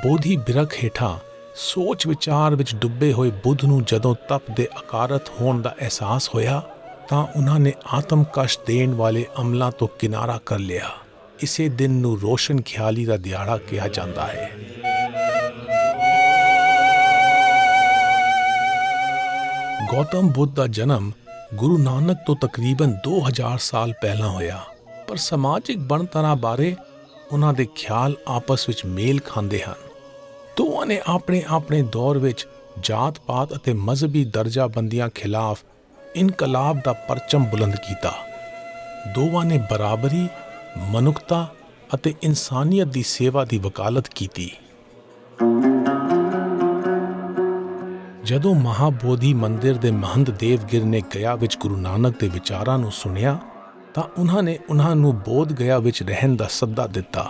ਬੋਧੀ ਬਿਰਖ ਹੇਠਾਂ ਸੋਚ ਵਿਚਾਰ ਵਿੱਚ ਡੁੱਬੇ ਹੋਏ ਬੁੱਧ ਨੂੰ ਜਦੋਂ ਤਪ ਦੇ ਅਕਾਰਤ ਹੋਣ ਦਾ ਅਹਿਸਾਸ ਹੋਇਆ ਤਾਂ ਉਹਨਾਂ ਨੇ ਆਤਮ ਕਸ਼ਟ ਦੇਣ ਵਾਲੇ ਅਮਲਾਂ ਤੋਂ ਕਿਨਾਰਾ ਕਰ ਲਿਆ। ਇਸੇ ਦਿਨ ਨੂੰ ਰੋਸ਼ਨ ਖਿਆਲੀ ਦਾ ਦਿਹਾੜਾ ਕਿਹਾ ਜਾਂਦਾ ਹੈ। ਗੌਤਮ ਬੁੱਧ ਦਾ ਜਨਮ ਗੁਰੂ ਨਾਨਕ ਤੋਂ ਤਕਰੀਬਨ 2000 ਸਾਲ ਪਹਿਲਾਂ ਹੋਇਆ, ਪਰ ਸਮਾਜਿਕ ਬਣਤਰਾਂ ਬਾਰੇ ਉਹਨਾਂ ਦੇ ਖਿਆਲ ਆਪਸ ਵਿੱਚ ਮੇਲ ਖਾਂਦੇ ਹਨ। ਦੋਵਾਂ ਨੇ ਆਪਣੇ ਆਪਣੇ ਦੌਰ ਵਿੱਚ ਜਾਤ-ਪਾਤ ਅਤੇ ਮਜ਼ਹਬੀ ਦਰਜਾਬੰਦੀਆਂ ਖਿਲਾਫ ਇਨਕਲਾਬ ਦਾ ਪਰਚਮ ਬੁਲੰਦ ਕੀਤਾ। ਦੋਵਾਂ ਨੇ ਬਰਾਬਰੀ, ਮਨੁੱਖਤਾ ਅਤੇ ਇਨਸਾਨੀਅਤ ਦੀ ਸੇਵਾ ਦੀ ਵਕਾਲਤ ਕੀਤੀ। ਜਦੋਂ ਮਹਾਬੋਧੀ ਮੰਦਿਰ ਦੇ ਮਹੰਤ ਦੇਵਗਿਰ ਨੇ ਗਿਆ ਵਿੱਚ ਗੁਰੂ ਨਾਨਕ ਦੇ ਵਿਚਾਰਾਂ ਨੂੰ ਸੁਣਿਆ ਤਾਂ ਉਹਨਾਂ ਨੇ ਉਹਨਾਂ ਨੂੰ ਬੋਧ ਗਿਆ ਵਿੱਚ ਰਹਿਣ ਦਾ ਸੱਦਾ ਦਿੱਤਾ।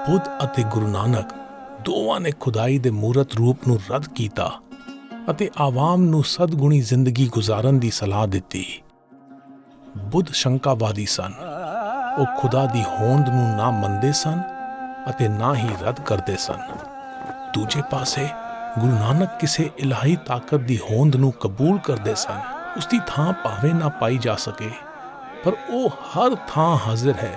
ਬੁੱਧ ਅਤੇ ਗੁਰੂ ਨਾਨਕ ਦੋਵਾਂ ਨੇ ਖੁਦਾਈ ਦੇ ਮੂਰਤ ਰੂਪ ਨੂੰ ਰੱਦ ਕੀਤਾ ਅਤੇ ਆਵਾਮ ਨੂੰ ਸਦਗੁਣੀ ਜ਼ਿੰਦਗੀ ਗੁਜ਼ਾਰਨ ਦੀ ਸਲਾਹ ਦਿੱਤੀ। ਬੁੱਧ ਸ਼ੰਕਾਵਾਦੀ ਸਨ। ਉਹ ਖੁਦਾ ਦੀ ਹੋਂਦ ਨੂੰ ਨਾ ਮੰਨਦੇ ਸਨ ਅਤੇ ਨਾ ਹੀ ਰੱਦ ਕਰਦੇ ਸਨ। ਦੂਜੇ ਪਾਸੇ ਗੁਰੂ ਨਾਨਕ ਕਿਸੇ ਇਲਾਹੀ ਤਾਕਤ ਦੀ ਹੋਂਦ ਨੂੰ ਕਬੂਲ ਕਰਦੇ ਸਨ। ਉਸ ਦੀ ਥਾਂ ਭਾਵੇਂ ਨਾ ਪਾਈ ਜਾ ਸਕੇ, ਪਰ ਉਹ ਹਰ ਥਾਂ ਹਾਜ਼ਰ ਹੈ।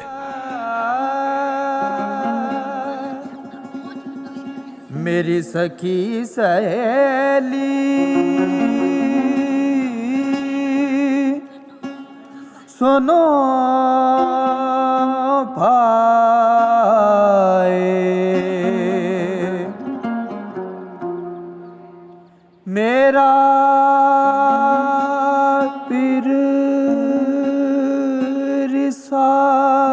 मेरी सखी सहेली सुनो भाई, मेरा पीर रिसालू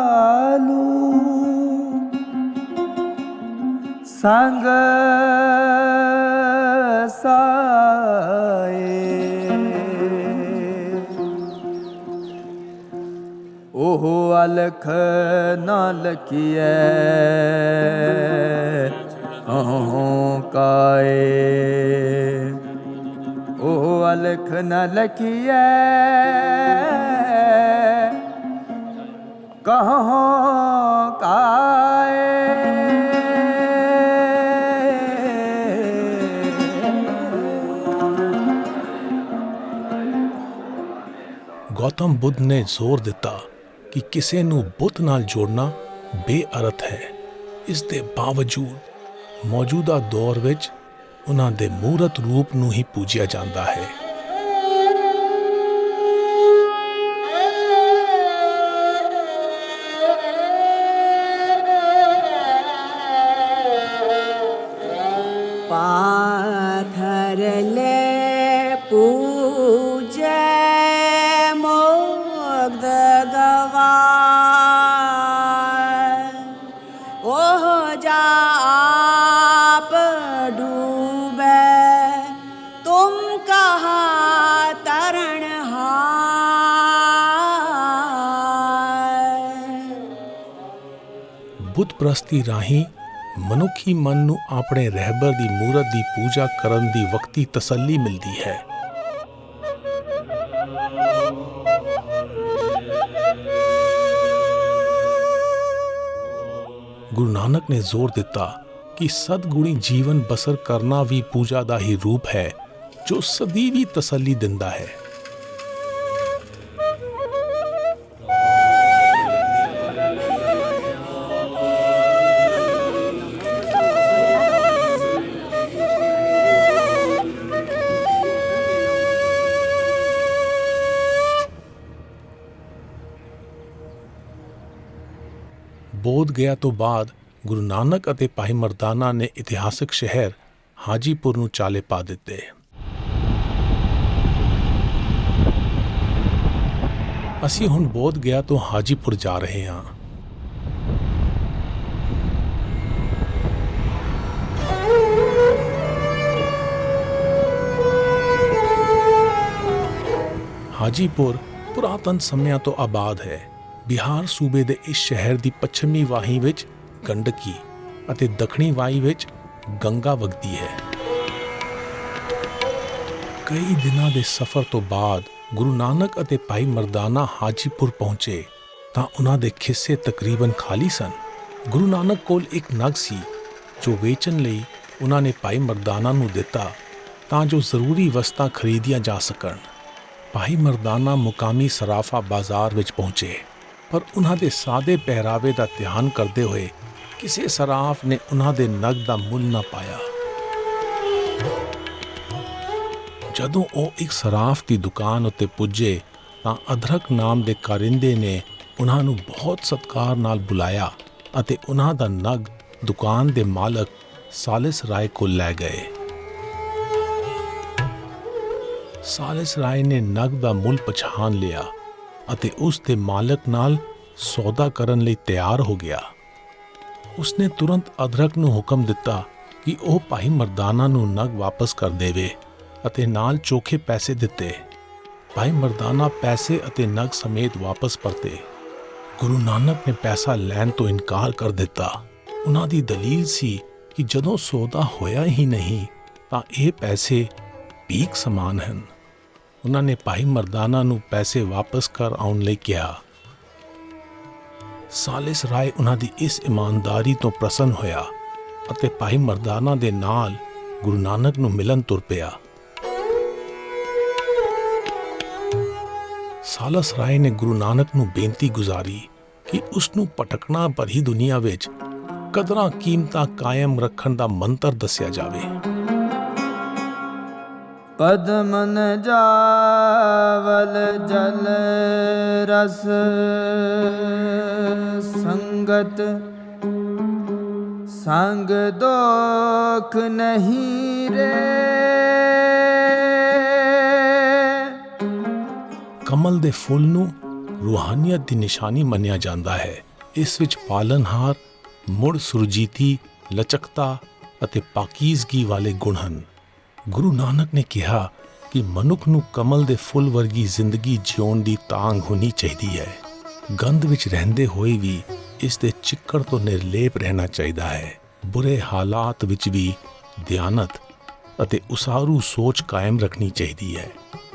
संग साए, ओह अलख न लखिए कहूँ काए, ओह अलख न लखिए कहूँ काए। ਗੌਤਮ ਬੁੱਧ ਨੇ ਜ਼ੋਰ ਦਿੱਤਾ ਕਿ ਕਿਸੇ ਨੂੰ ਬੁੱਤ ਨਾਲ ਜੋੜਨਾ ਬੇਅਰਥ ਹੈ। ਇਸ ਦੇ ਬਾਵਜੂਦ ਮੌਜੂਦਾ ਦੌਰ ਵਿੱਚ ਉਹਨਾਂ ਦੇ ਮੂਰਤ ਰੂਪ ਨੂੰ ਹੀ ਪੂਜਿਆ ਜਾਂਦਾ ਹੈ। पाथर ले पूजे मुग्ध गवार, ओह जा आप डूबे तुम कहाँ तरणहार। ਬੁੱਧ ਪ੍ਰਸਤੀ ਰਾਹੀਂ ਮਨੁੱਖੀ ਮਨ ਨੂੰ ਆਪਣੇ ਰਹਿਬਰ ਦੀ ਮੂਰਤ ਦੀ ਪੂਜਾ ਕਰਨ ਦੀ ਵਕਤੀ ਤਸੱਲੀ ਮਿਲਦੀ ਹੈ। ਗੁਰੂ ਨਾਨਕ ਨੇ ਜ਼ੋਰ ਦਿੱਤਾ ਕਿ ਸਤਿਗੁਣੀ ਜੀਵਨ ਬਸਰ ਕਰਨਾ ਵੀ ਪੂਜਾ ਦਾ ਹੀ ਰੂਪ ਹੈ, ਜੋ ਸਦੀਵੀ ਤਸੱਲੀ ਦਿੰਦਾ ਹੈ। ਬੋਧ ਗਿਆ ਤੋਂ ਬਾਅਦ ਗੁਰੂ ਨਾਨਕ ਅਤੇ ਭਾਈ ਮਰਦਾਨਾ ਨੇ ਇਤਿਹਾਸਕ ਸ਼ਹਿਰ ਹਾਜੀਪੁਰ ਨੂੰ ਚਾਲੇ ਪਾ ਦਿੱਤੇ। ਅਸੀਂ ਹੁਣ ਬੋਧ ਗਿਆ ਤੋਂ ਹਾਜੀਪੁਰ ਜਾ ਰਹੇ ਹਾਂ। ਹਾਜੀਪੁਰ ਪੁਰਾਤਨ ਸਮਿਆਂ ਤੋਂ ਆਬਾਦ ਹੈ। ਬਿਹਾਰ ਸੂਬੇ ਦੇ ਇਸ ਸ਼ਹਿਰ ਦੀ ਪੱਛਮੀ ਵਾਹੀ ਵਿੱਚ ਗੰਡਕੀ ਅਤੇ ਦੱਖਣੀ ਵਾਹੀ ਵਿੱਚ ਗੰਗਾ ਵਗਦੀ ਹੈ। ਕਈ ਦਿਨਾਂ ਦੇ ਸਫ਼ਰ ਤੋਂ ਬਾਅਦ ਗੁਰੂ ਨਾਨਕ ਅਤੇ ਭਾਈ ਮਰਦਾਨਾ ਹਾਜੀਪੁਰ ਪਹੁੰਚੇ ਤਾਂ ਉਹਨਾਂ ਦੇ ਖਿੱਸੇ ਤਕਰੀਬਨ ਖਾਲੀ ਸਨ। ਗੁਰੂ ਨਾਨਕ ਕੋਲ ਇੱਕ ਨਗ ਸੀ ਜੋ ਵੇਚਣ ਲਈ ਉਹਨਾਂ ਨੇ ਭਾਈ ਮਰਦਾਨਾ ਨੂੰ ਦਿੱਤਾ ਤਾਂ ਜੋ ਜ਼ਰੂਰੀ ਵਸਤਾਂ ਖਰੀਦੀਆਂ ਜਾ ਸਕਣ। ਭਾਈ ਮਰਦਾਨਾ ਮੁਕਾਮੀ ਸਰਾਫਾ ਬਾਜ਼ਾਰ ਵਿੱਚ ਪਹੁੰਚੇ, ਪਰ ਉਹਨਾਂ ਦੇ ਸਾਦੇ ਪਹਿਰਾਵੇ ਦਾ ਧਿਆਨ ਕਰਦੇ ਹੋਏ ਕਿਸੇ ਸਰਾਫ ਨੇ ਉਹਨਾਂ ਦੇ ਨਗ ਦਾ ਮੁੱਲ ਨਾ ਪਾਇਆ। ਜਦੋਂ ਉਹ ਇੱਕ ਸਰਾਫ ਦੀ ਦੁਕਾਨ ਉੱਤੇ ਪੁੱਜੇ ਤਾਂ ਅਦਰਕ ਨਾਮ ਦੇ ਕਾਰਿੰਦੇ ਨੇ ਉਹਨਾਂ ਨੂੰ ਬਹੁਤ ਸਤਿਕਾਰ ਨਾਲ ਬੁਲਾਇਆ ਅਤੇ ਉਹਨਾਂ ਦਾ ਨਗ ਦੁਕਾਨ ਦੇ ਮਾਲਕ ਸਾਲਿਸ ਰਾਏ ਕੋਲ ਲੈ ਗਏ। ਸਾਲਿਸ ਰਾਏ ਨੇ ਨਗ ਦਾ ਮੁੱਲ ਪਛਾਣ ਲਿਆ ਅਤੇ ਉਸ ਦੇ ਮਾਲਕ ਨਾਲ ਸੌਦਾ ਕਰਨ ਲਈ ਤਿਆਰ ਹੋ ਗਿਆ। ਉਸਨੇ ਤੁਰੰਤ ਅਦਰਕ ਨੂੰ ਹੁਕਮ ਦਿੱਤਾ ਕਿ ਉਹ ਭਾਈ ਮਰਦਾਨਾ ਨੂੰ ਨਗ ਵਾਪਸ ਕਰ ਦੇਵੇ ਅਤੇ ਨਾਲ ਚੋਖੇ ਪੈਸੇ ਦਿੱਤੇ। ਭਾਈ ਮਰਦਾਨਾ ਪੈਸੇ ਅਤੇ ਨਗ ਸਮੇਤ ਵਾਪਸ ਪਰਤੇ। ਗੁਰੂ ਨਾਨਕ ਨੇ ਪੈਸਾ ਲੈਣ ਤੋਂ ਇਨਕਾਰ ਕਰ ਦਿੱਤਾ। ਉਹਨਾਂ ਦੀ ਦਲੀਲ ਸੀ ਕਿ ਜਦੋਂ ਸੌਦਾ ਹੋਇਆ ਹੀ ਨਹੀਂ ਤਾਂ ਇਹ ਪੈਸੇ ਭੀਖ ਸਮਾਨ ਹਨ। ਉਹਨਾਂ ਨੇ ਭਾਈ ਮਰਦਾਨਾ ਨੂੰ ਪੈਸੇ ਵਾਪਸ ਕਰ ਆਉਣ ਲਈ ਕਿਹਾ। ਸਾਲਿਸ ਰਾਏ ਉਹਨਾਂ ਦੀ ਇਸ ਇਮਾਨਦਾਰੀ ਤੋਂ ਪ੍ਰਸੰਨ ਹੋਇਆ ਅਤੇ ਭਾਈ ਮਰਦਾਨਾ ਦੇ ਨਾਲ ਗੁਰੂ ਨਾਨਕ ਨੂੰ ਮਿਲਣ ਤੁਰ ਪਿਆ। ਸਾਲਸ ਰਾਏ ਨੇ ਗੁਰੂ ਨਾਨਕ ਨੂੰ ਬੇਨਤੀ ਗੁਜ਼ਾਰੀ ਕਿ ਉਸ ਨੂੰ ਭਟਕਣਾ ਭਰੀ ਦੁਨੀਆ ਵਿੱਚ ਕਦਰਾਂ ਕੀਮਤਾਂ ਕਾਇਮ ਰੱਖਣ ਦਾ ਮੰਤਰ ਦੱਸਿਆ ਜਾਵੇ। पद्म न जावल जल रस संगत संग दोख नहीं रे। ਕਮਲ ਦੇ ਫੁੱਲ ਨੂੰ ਰੂਹਾਨੀਅਤ ਦੀ ਨਿਸ਼ਾਨੀ ਮੰਨਿਆ ਜਾਂਦਾ ਹੈ। ਇਸ ਵਿੱਚ ਪਾਲਨਹਾਰ, ਮੁੜ ਸੁਰਜੀਤੀ, ਲਚਕਤਾ ਅਤੇ ਪਾਕੀਜ਼ਗੀ ਵਾਲੇ ਗੁਣ ਹਨ। ਗੁਰੂ ਨਾਨਕ ਨੇ ਕਿਹਾ ਕਿ ਮਨੁੱਖ ਨੂੰ ਕਮਲ ਦੇ ਫੁੱਲ ਵਰਗੀ ਜ਼ਿੰਦਗੀ ਜਿਉਣ ਦੀ ਤਾਂਘ ਹੋਣੀ ਚਾਹੀਦੀ ਹੈ। ਗੰਧ ਵਿੱਚ ਰਹਿੰਦੇ ਹੋਏ ਵੀ ਇਸ ਦੇ ਚਿੱਕੜ ਤੋਂ ਨਿਰਲੇਪ ਰਹਿਣਾ ਚਾਹੀਦਾ ਹੈ। ਬੁਰੇ ਹਾਲਾਤ ਵਿੱਚ ਵੀ ਦਿਆਨਤ ਅਤੇ ਉਸਾਰੂ ਸੋਚ ਕਾਇਮ ਰੱਖਣੀ ਚਾਹੀਦੀ ਹੈ।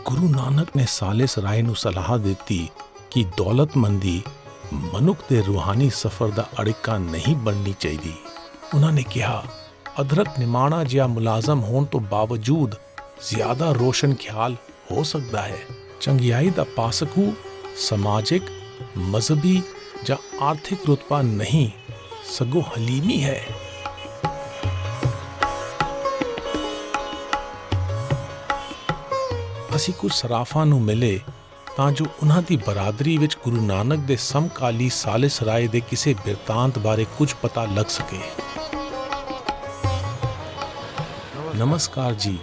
ਗੁਰੂ ਨਾਨਕ ਨੇ ਸਾਲਿਸ ਰਾਏ ਨੂੰ ਸਲਾਹ ਦਿੱਤੀ ਕਿ ਦੌਲਤਮੰਦੀ ਮਨੁੱਖ ਦੇ ਰੂਹਾਨੀ ਸਫ਼ਰ ਦਾ ਅੜਿੱਕਾ ਨਹੀਂ ਬਣਨੀ ਚਾਹੀਦੀ। ਉਹਨਾਂ ਨੇ ਕਿਹਾ, ਅਦਰਕ ਨਿਮਾਣਾ ਜਿਹਾ ਮੁਲਾਜ਼ਮ ਹੋਣ ਤੋਂ ਬਾਵਜੂਦ ਜ਼ਿਆਦਾ ਰੋਸ਼ਨ ਖਿਆਲ ਹੋ ਸਕਦਾ ਹੈ। ਚੰਗਿਆਈ ਦਾ ਪਾਸਕੂ ਸਮਾਜਿਕ, ਮਜ਼ਹਬੀ ਜਾਂ ਆਰਥਿਕ ਰੁਤਬਾ ਨਹੀਂ, ਸਗੋਂ ਹਲੀਮੀ ਹੈ। ਅਸੀਂ ਕੁਝ ਸਰਾਫਾਂ ਨੂੰ ਮਿਲੇ ਤਾਂ ਜੋ ਉਹਨਾਂ ਦੀ ਬਰਾਦਰੀ ਵਿੱਚ ਗੁਰੂ ਨਾਨਕ ਦੇ ਸਮਕਾਲੀ ਸਾਲਿਸ ਰਾਏ ਦੇ ਕਿਸੇ ਬਿਰਤਾਂਤ ਬਾਰੇ ਕੁਝ ਪਤਾ ਲੱਗ ਸਕੇ। ਨਮਸਕਾਰ ਜੀ,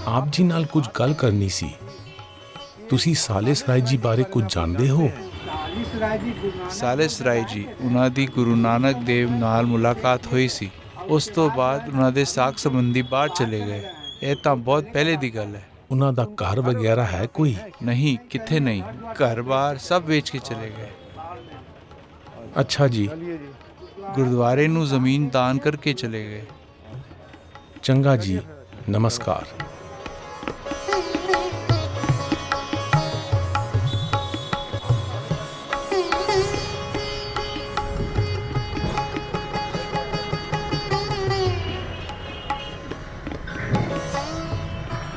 ਆਪ ਜੀ ਨਾਲ ਕੁਝ ਗੱਲ ਕਰਨੀ ਸੀ। ਤੁਸੀਂ ਸਾਲਿਸ ਰਾਏ ਜੀ ਬਾਰੇ ਕੁਝ ਜਾਣਦੇ ਹੋ? ਸਾਲਿਸ ਰਾਏ ਜੀ, ਉਹਨਾਂ ਦੀ ਗੁਰੂ ਨਾਨਕ ਦੇਵ ਨਾਲ ਮੁਲਾਕਾਤ ਹੋਈ ਸੀ। ਉਸ ਤੋਂ ਬਾਅਦ ਉਹਨਾਂ ਦੇ ਸਾਕ ਸੰਬੰਧੀ ਬਾਹਰ ਚਲੇ ਗਏ। ਇਹ ਤਾਂ ਬਹੁਤ ਪਹਿਲੇ ਦੀ ਗੱਲ ਹੈ। ਉਹਨਾਂ ਦਾ ਘਰ ਵਗੈਰਾ ਹੈ ਕੋਈ? ਨਹੀਂ, ਕਿੱਥੇ ਨਹੀਂ, ਘਰ-ਬਾਰ ਸਭ ਵੇਚ ਕੇ ਚਲੇ ਗਏ। ਅੱਛਾ ਜੀ, ਗੁਰਦੁਆਰੇ ਨੂੰ ਜ਼ਮੀਨ ਦਾਨ ਕਰਕੇ ਚਲੇ ਗਏ। ਚੰਗਾ ਜੀ, ਨਮਸਕਾਰ।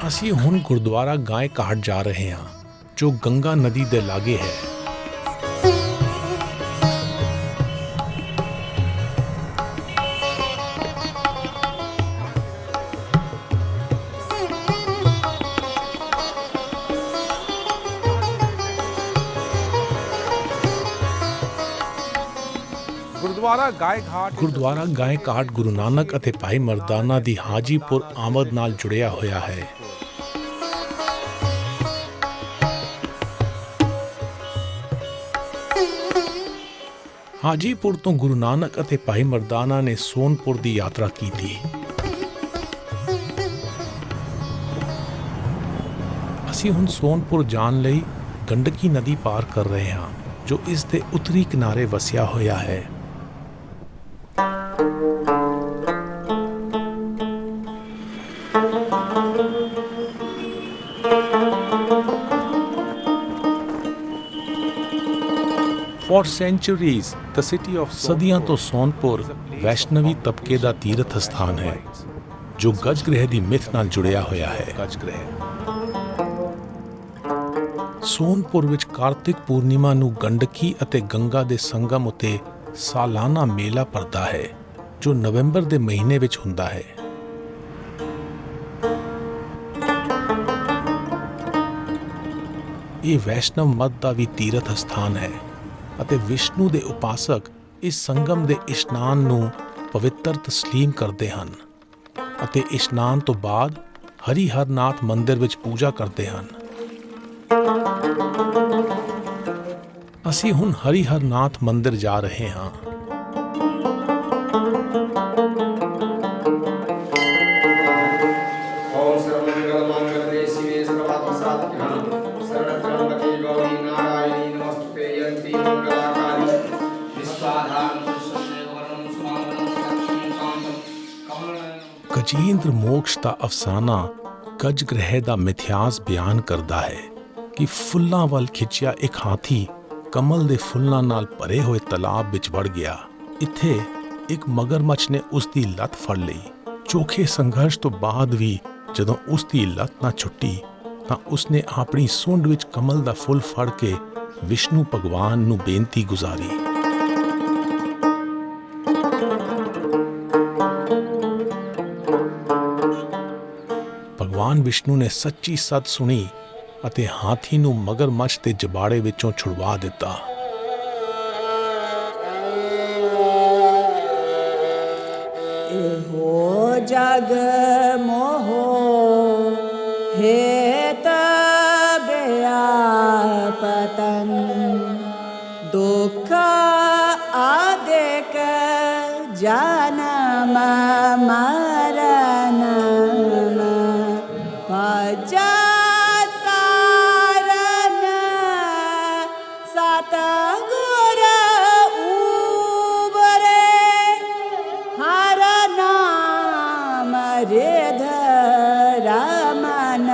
ਅਸੀਂ ਹੁਣ ਗੁਰਦੁਆਰਾ ਗਾਏ ਘਾਟ ਜਾ ਰਹੇ ਹਾਂ, ਜੋ ਗੰਗਾ ਨਦੀ ਦੇ ਲਾਗੇ ਹੈ। ਗੁਰਦੁਆਰਾ ਗਾਏ ਘਾਟ ਗੁਰੂ ਨਾਨਕ ਅਤੇ ਭਾਈ ਮਰਦਾਨਾ ਦੀ ਹਾਜੀਪੁਰ ਆਮਦ ਨਾਲ ਜੁੜਿਆ ਹੋਇਆ ਹੈ। ਹਾਜੀਪੁਰ ਤੋਂ ਗੁਰੂ ਨਾਨਕ ਅਤੇ ਭਾਈ ਮਰਦਾਨਾ ਨੇ ਸੋਨਪੁਰ ਦੀ ਯਾਤਰਾ ਕੀਤੀ। ਅਸੀਂ ਹੁਣ ਸੋਨਪੁਰ ਜਾਣ ਲਈ ਗੰਡਕੀ ਨਦੀ ਪਾਰ ਕਰ ਰਹੇ ਹਾਂ, ਜੋ ਇਸ ਦੇ ਉੱਤਰੀ ਕਿਨਾਰੇ ਵਸਿਆ ਹੋਇਆ ਹੈ। For centuries, the city of ਸਦੀਆਂ ਤੋਂ ਸੋਨਪੁਰ ਵੈਸ਼ਨਵੀ ਤਬਕੇ ਦਾ ਤੀਰਥ ਸਥਾਨ ਹੈ, ਜੋ ਗਜ ਗ੍ਰਹਿ ਦੀ ਮਿੱਥ ਨਾਲ ਜੁੜਿਆ ਹੋਇਆ ਹੈ। ਸੋਨਪੁਰ ਵਿੱਚ ਕਾਰਤਿਕ ਪੂਰਨਿਮਾ ਨੂੰ ਗੰਡਕੀ ਅਤੇ ਗੰਗਾ ਦੇ ਸੰਗਮ ਉੱਤੇ ਸਾਲਾਨਾ ਮੇਲਾ ਭਰਦਾ ਹੈ, ਜੋ ਨਵੰਬਰ ਦੇ ਮਹੀਨੇ ਵਿੱਚ ਹੁੰਦਾ ਹੈ। ਇਹ ਵੈਸ਼ਨਵ ਮਤ ਦਾ ਵੀ ਤੀਰਥ ਸਥਾਨ ਹੈ ਅਤੇ ਵਿਸ਼ਨੂੰ ਦੇ ਉਪਾਸਕ ਇਸ ਸੰਗਮ ਦੇ ਇਸ਼ਨਾਨ ਨੂੰ ਪਵਿੱਤਰ ਤਸਲੀਮ ਕਰਦੇ ਹਨ ਅਤੇ ਇਸ਼ਨਾਨ ਤੋਂ ਬਾਅਦ ਹਰੀ ਹਰਨਾਥ ਮੰਦਿਰ ਵਿੱਚ ਪੂਜਾ ਕਰਦੇ ਹਨ। ਅਸੀਂ ਹੁਣ ਹਰੀ ਹਰਨਾਥ ਮੰਦਿਰ ਜਾ ਰਹੇ ਹਾਂ। ਗਜੇਂਦਰ ਮੋਕਸ਼ ਦਾ ਅਫਸਾਨਾ ਗਜ ਗ੍ਰਹਿ ਦਾ ਮਿਥਿਆਸ ਬਿਆਨ ਕਰਦਾ ਹੈ ਕਿ ਫੁੱਲਾਂ ਵੱਲ ਖਿੱਚਿਆ ਇੱਕ ਹਾਥੀ ਕਮਲ ਦੇ ਫੁੱਲਾਂ ਨਾਲ ਭਰੇ ਹੋਏ ਤਲਾਬ ਵਿੱਚ ਵੜ ਗਿਆ। ਇੱਥੇ ਇੱਕ ਮਗਰਮੱਛ ਨੇ ਉਸ ਦੀ ਲੱਤ ਫੜ ਲਈ। ਚੋਖੇ ਸੰਘਰਸ਼ ਤੋਂ ਬਾਅਦ ਵੀ ਜਦੋਂ ਉਸ ਦੀ ਲੱਤ ਨਾ ਛੁੱਟੀ ਤਾਂ ਉਸਨੇ ਆਪਣੀ ਸੁੰਡ ਵਿੱਚ ਕਮਲ ਦਾ ਫੁੱਲ ਫੜ ਕੇ ਵਿਸ਼ਨੂੰ ਭਗਵਾਨ ਨੂੰ ਬੇਨਤੀ ਗੁਜ਼ਾਰੀ। ਭਗਵਾਨ ਵਿਸ਼ਨੂੰ ਨੇ ਸੱਚੀ ਸੱਚ ਸੁਣੀ ਅਤੇ ਹਾਥੀ ਨੂੰ ਮਗਰਮੱਛ ਦੇ ਜਬਾੜੇ ਵਿੱਚੋਂ ਛੁਡਵਾ ਦਿੱਤਾ। ਇਹੋ ਜਗ ਮੋਹ ਹੇਤ ਬਿਆਪਤਨ ਦੁਖ ਆਦਿਕ ਜਨਮ ਮਰਨ ਭਜਾ ਸਾਰਨ ਸਤਿਗੁਰ ਉਬਰੇ ਹਰ ਨਾਮ ਰਿਧ ਰਮਨ।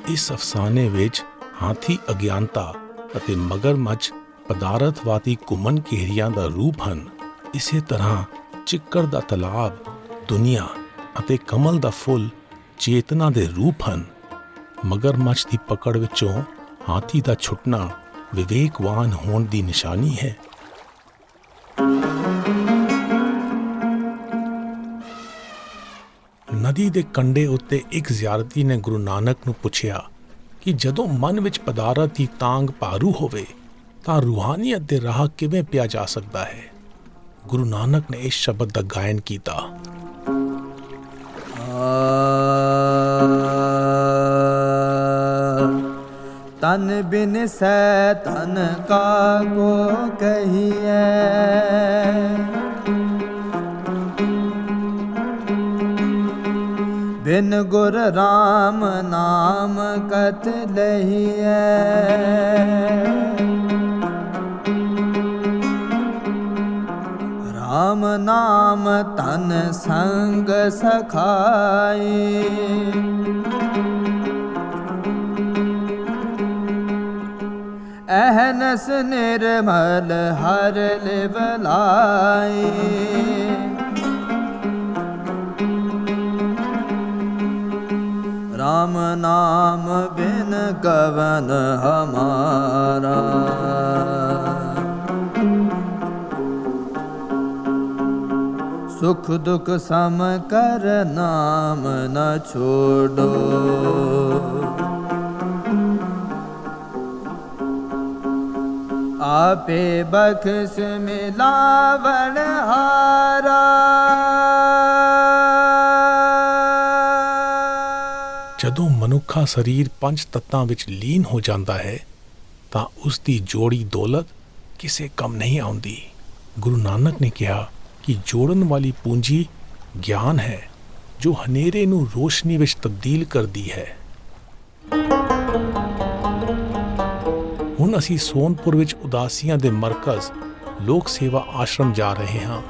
ਇਸ ਅਫਸਾਨੇ ਵਿੱਚ ਹਾਥੀ ਅਗਿਆਨਤਾ ਅਤੇ ਮਗਰਮੱਛ ਪਦਾਰਥਵਾਦੀ ਘੁੰਮਣ ਘੇਰੀਆਂ ਦਾ ਰੂਪ ਹਨ। ਇਸੇ ਤਰ੍ਹਾਂ ਚਿੱਕੜ ਦਾ ਤਲਾਬ ਦੁਨੀਆ ਅਤੇ ਕਮਲ ਦਾ ਫੁੱਲ ਚੇਤਨਾ ਦੇ ਰੂਪ ਹਨ। ਮਗਰਮੱਛ ਦੀ ਪਕੜ ਵਿੱਚੋਂ ਹਾਥੀ ਦਾ ਛੁੱਟਣਾ ਵਿਵੇਕਵਾਨ ਹੋਣ ਦੀ ਨਿਸ਼ਾਨੀ ਹੈ। ਨਦੀ ਦੇ ਕੰਢੇ ਉੱਤੇ ਇੱਕ ਜ਼ਿਆਰਤੀ ਨੇ ਗੁਰੂ ਨਾਨਕ ਨੂੰ ਪੁੱਛਿਆ ਕਿ ਜਦੋਂ ਮਨ ਵਿੱਚ ਪਦਾਰਥ ਦੀ ਤਾਂਘ ਭਾਰੂ ਹੋਵੇ ਤਾਂ ਰੂਹਾਨੀਅਤ ਦੇ ਰਾਹ ਕਿਵੇਂ ਪਿਆ ਜਾ ਸਕਦਾ ਹੈ। ਗੁਰੂ ਨਾਨਕ ਨੇ ਇਸ ਸ਼ਬਦ ਦਾ ਗਾਇਨ ਕੀਤਾ। ਤਨ ਬਿਨ ਸੈ ਤਨ ਕਾ ਕੋ ਕਹੀਐ ਬਿਨ ਗੁਰ ਰਾਮ ਨਾਮ ਕਤ ਲਹੀਐ ਰਾਮ ਨਾਮ ਤਨ ਸੰਗ ਸਖਾਈ ਅਹਨਸ ਨਿਰਮਲ ਹਰ ਲਿਵਲਾਈ ਰਾਮ ਨਾਮ ਬਿਨ ਕਵਨ ਹਮਾਰਾ ਸੁਖ ਦੁਖ ਸਮ ਕਰ ਨਾਮ ਨ ਛੋੜੋ ਆਪੇ ਬਖਸ਼ ਮਿਲਾਵਣ ਹਾਰਾ ਜਦੋਂ ਮਨੁੱਖਾ ਸਰੀਰ ਪੰਜ ਤੱਤਾਂ ਵਿੱਚ ਲੀਨ ਹੋ ਜਾਂਦਾ ਹੈ ਤਾਂ ਉਸ ਦੀ ਜੋੜੀ ਦੌਲਤ ਕਿਸੇ ਕੰਮ ਨਹੀਂ ਆਉਂਦੀ। ਗੁਰੂ ਨਾਨਕ ਨੇ ਕਿਹਾ ਕਿ ਜੋੜਨ ਵਾਲੀ ਪੂੰਜੀ ਗਿਆਨ ਹੈ ਜੋ ਹਨੇਰੇ ਨੂੰ ਰੋਸ਼ਨੀ ਵਿੱਚ ਤਬਦੀਲ ਕਰਦੀ ਹੈ। ਹੁਣ ਅਸੀਂ ਸੋਨਪੁਰ ਵਿੱਚ ਉਦਾਸੀਆਂ ਦੇ ਮਰਕਜ਼ ਲੋਕ ਸੇਵਾ ਆਸ਼ਰਮ ਜਾ ਰਹੇ ਹਾਂ।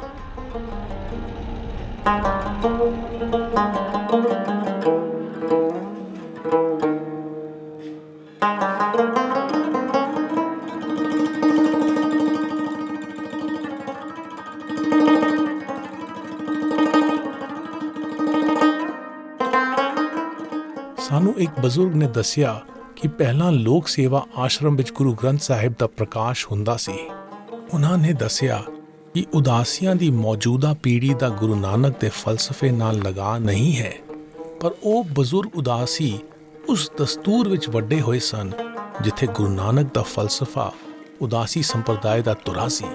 ਸਾਨੂੰ ਇੱਕ ਬਜ਼ੁਰਗ ਨੇ ਦੱਸਿਆ ਕਿ ਪਹਿਲਾਂ ਲੋਕ ਸੇਵਾ ਆਸ਼ਰਮ ਵਿੱਚ ਗੁਰੂ ਗ੍ਰੰਥ ਸਾਹਿਬ ਦਾ ਪ੍ਰਕਾਸ਼ ਹੁੰਦਾ ਸੀ। ਉਹਨਾਂ ਨੇ ਦੱਸਿਆ ਕਿ ਉਦਾਸੀਆਂ ਦੀ ਮੌਜੂਦਾ ਪੀੜ੍ਹੀ ਦਾ ਗੁਰੂ ਨਾਨਕ ਦੇ ਫਲਸਫੇ ਨਾਲ ਲਗਾਅ ਨਹੀਂ ਹੈ, ਪਰ ਉਹ ਬਜ਼ੁਰਗ ਉਦਾਸੀ ਉਸ ਦਸਤੂਰ ਵਿੱਚ ਵੱਡੇ ਹੋਏ ਸਨ ਜਿੱਥੇ ਗੁਰੂ ਨਾਨਕ ਦਾ ਫਲਸਫਾ ਉਦਾਸੀ ਸੰਪਰਦਾਇ ਦਾ ਧੁਰਾ ਸੀ।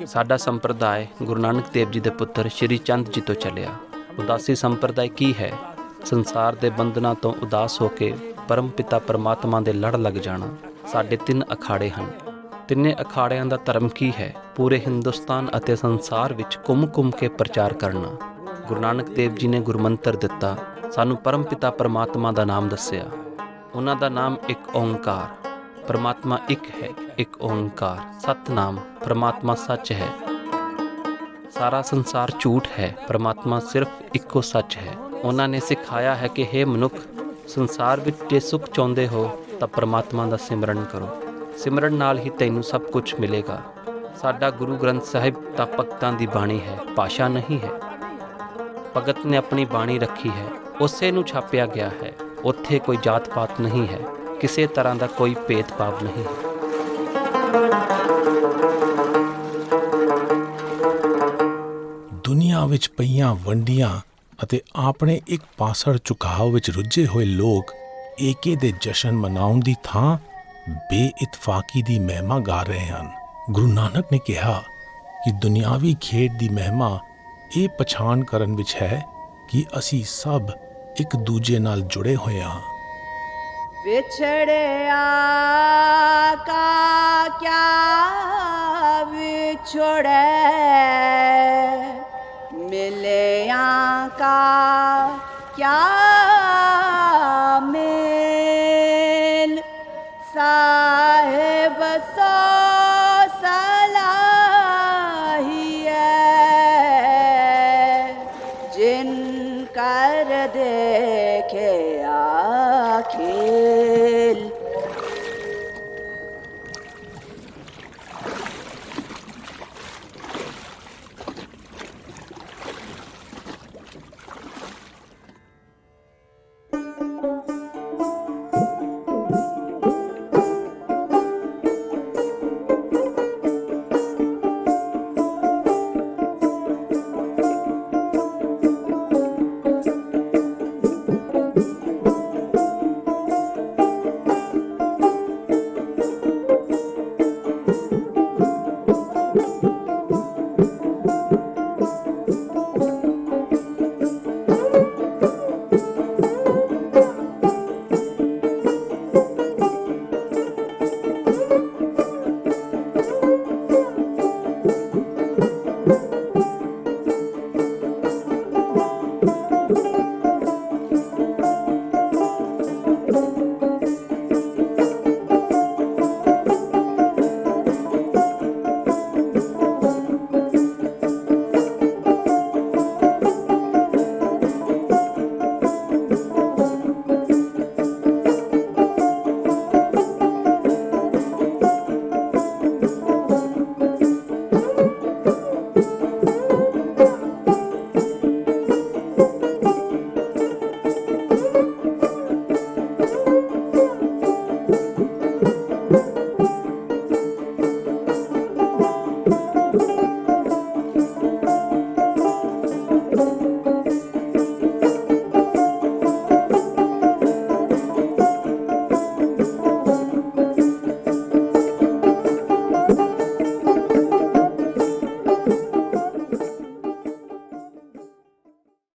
ਸਾਡਾ ਸੰਪਰਦਾਇ ਗੁਰੂ ਨਾਨਕ ਦੇਵ ਜੀ ਦੇ ਪੁੱਤਰ ਸ਼੍ਰੀ ਚੰਦ ਜੀ ਤੋਂ ਚੱਲਿਆ। ਉਦਾਸੀ ਸੰਪਰਦਾਇ ਕੀ ਹੈ? ਸੰਸਾਰ ਦੇ ਬੰਧਨਾਂ ਤੋਂ ਉਦਾਸ ਹੋ ਕੇ ਪਰਮ ਪਿਤਾ ਪਰਮਾਤਮਾ ਦੇ ਲੜ ਲੱਗ ਜਾਣਾ। ਸਾਡੇ 3 ਅਖਾੜੇ ਹਨ। ਤਿੰਨੇ ਅਖਾੜਿਆਂ ਦਾ ਧਰਮ ਕੀ ਹੈ? ਪੂਰੇ ਹਿੰਦੁਸਤਾਨ ਅਤੇ ਸੰਸਾਰ ਵਿੱਚ ਘੁੰਮ ਕੇ ਪ੍ਰਚਾਰ ਕਰਨਾ। ਗੁਰੂ ਨਾਨਕ ਦੇਵ ਜੀ ਨੇ ਗੁਰਮੰਤਰ ਦਿੱਤਾ, ਸਾਨੂੰ ਪਰਮ ਪਿਤਾ ਪਰਮਾਤਮਾ ਦਾ ਨਾਮ ਦੱਸਿਆ। ਉਹਨਾਂ ਦਾ ਨਾਮ ਇੱਕ ਓਂਕਾਰ। परमात्मा एक है, एक ओंकार। सतनाम, परमात्मा सच है। सारा संसार झूठ है, परमात्मा सिर्फ इक्को सच है। ਉਹਨਾਂ ਨੇ ਸਿਖਾਇਆ ਹੈ ਕਿ हे ਮਨੁੱਖ, ਸੰਸਾਰ ਵਿੱਚ ਜੇ ਸੁੱਖ ਚਾਹੁੰਦੇ ਹੋ ਤਾਂ ਪਰਮਾਤਮਾ ਦਾ ਸਿਮਰਨ ਕਰੋ। ਸਿਮਰਨ ਨਾਲ ਹੀ ਤੈਨੂੰ ਸਭ ਕੁਝ ਮਿਲੇਗਾ। ਸਾਡਾ ਗੁਰੂ ਗ੍ਰੰਥ ਸਾਹਿਬ ਤਾਂ ਭਗਤਾਂ ਦੀ ਬਾਣੀ ਹੈ, ਭਾਸ਼ਾ ਨਹੀਂ ਹੈ। ਭਗਤ ਨੇ ਆਪਣੀ ਬਾਣੀ ਰੱਖੀ ਹੈ, ਉਸੇ ਨੂੰ ਛਾਪਿਆ ਗਿਆ ਹੈ। ਉੱਥੇ ਕੋਈ ਜਾਤ ਪਾਤ ਨਹੀਂ ਹੈ, ਕਿਸੇ ਤਰ੍ਹਾਂ ਦਾ ਕੋਈ ਭੇਦਭਾਵ ਨਹੀਂ ਹੈ। ਦੁਨੀਆ ਵਿੱਚ ਪਈਆਂ ਵੰਡੀਆਂ ਅਤੇ ਆਪਣੇ ਇੱਕ ਪਾਸੜ ਝੁਕਾਅ ਵਿੱਚ ਰੁੱਝੇ ਹੋਏ ਲੋਕ ਏਕੇ ਦੇ ਜਸ਼ਨ ਮਨਾਉਣ ਦੀ ਥਾਂ ਬੇਇਤਫਾਕੀ ਦੀ ਮਹਿਮਾ ਗਾ ਰਹੇ ਹਨ। ਗੁਰੂ ਨਾਨਕ ਨੇ ਕਿਹਾ ਕਿ ਦੁਨਿਆਵੀ ਖੇਡ ਦੀ ਮਹਿਮਾ ਇਹ ਪਛਾਣ ਕਰਨ ਵਿੱਚ ਹੈ ਕਿ ਅਸੀਂ ਸਭ ਇੱਕ ਦੂਜੇ ਨਾਲ ਜੁੜੇ ਹੋਏ ਹਾਂ। ਵਿਛੜਿਆ ਕਾ ਕਿਆ ਵਿਛੜੈ, ਮਿਲਿਆ ਕਾ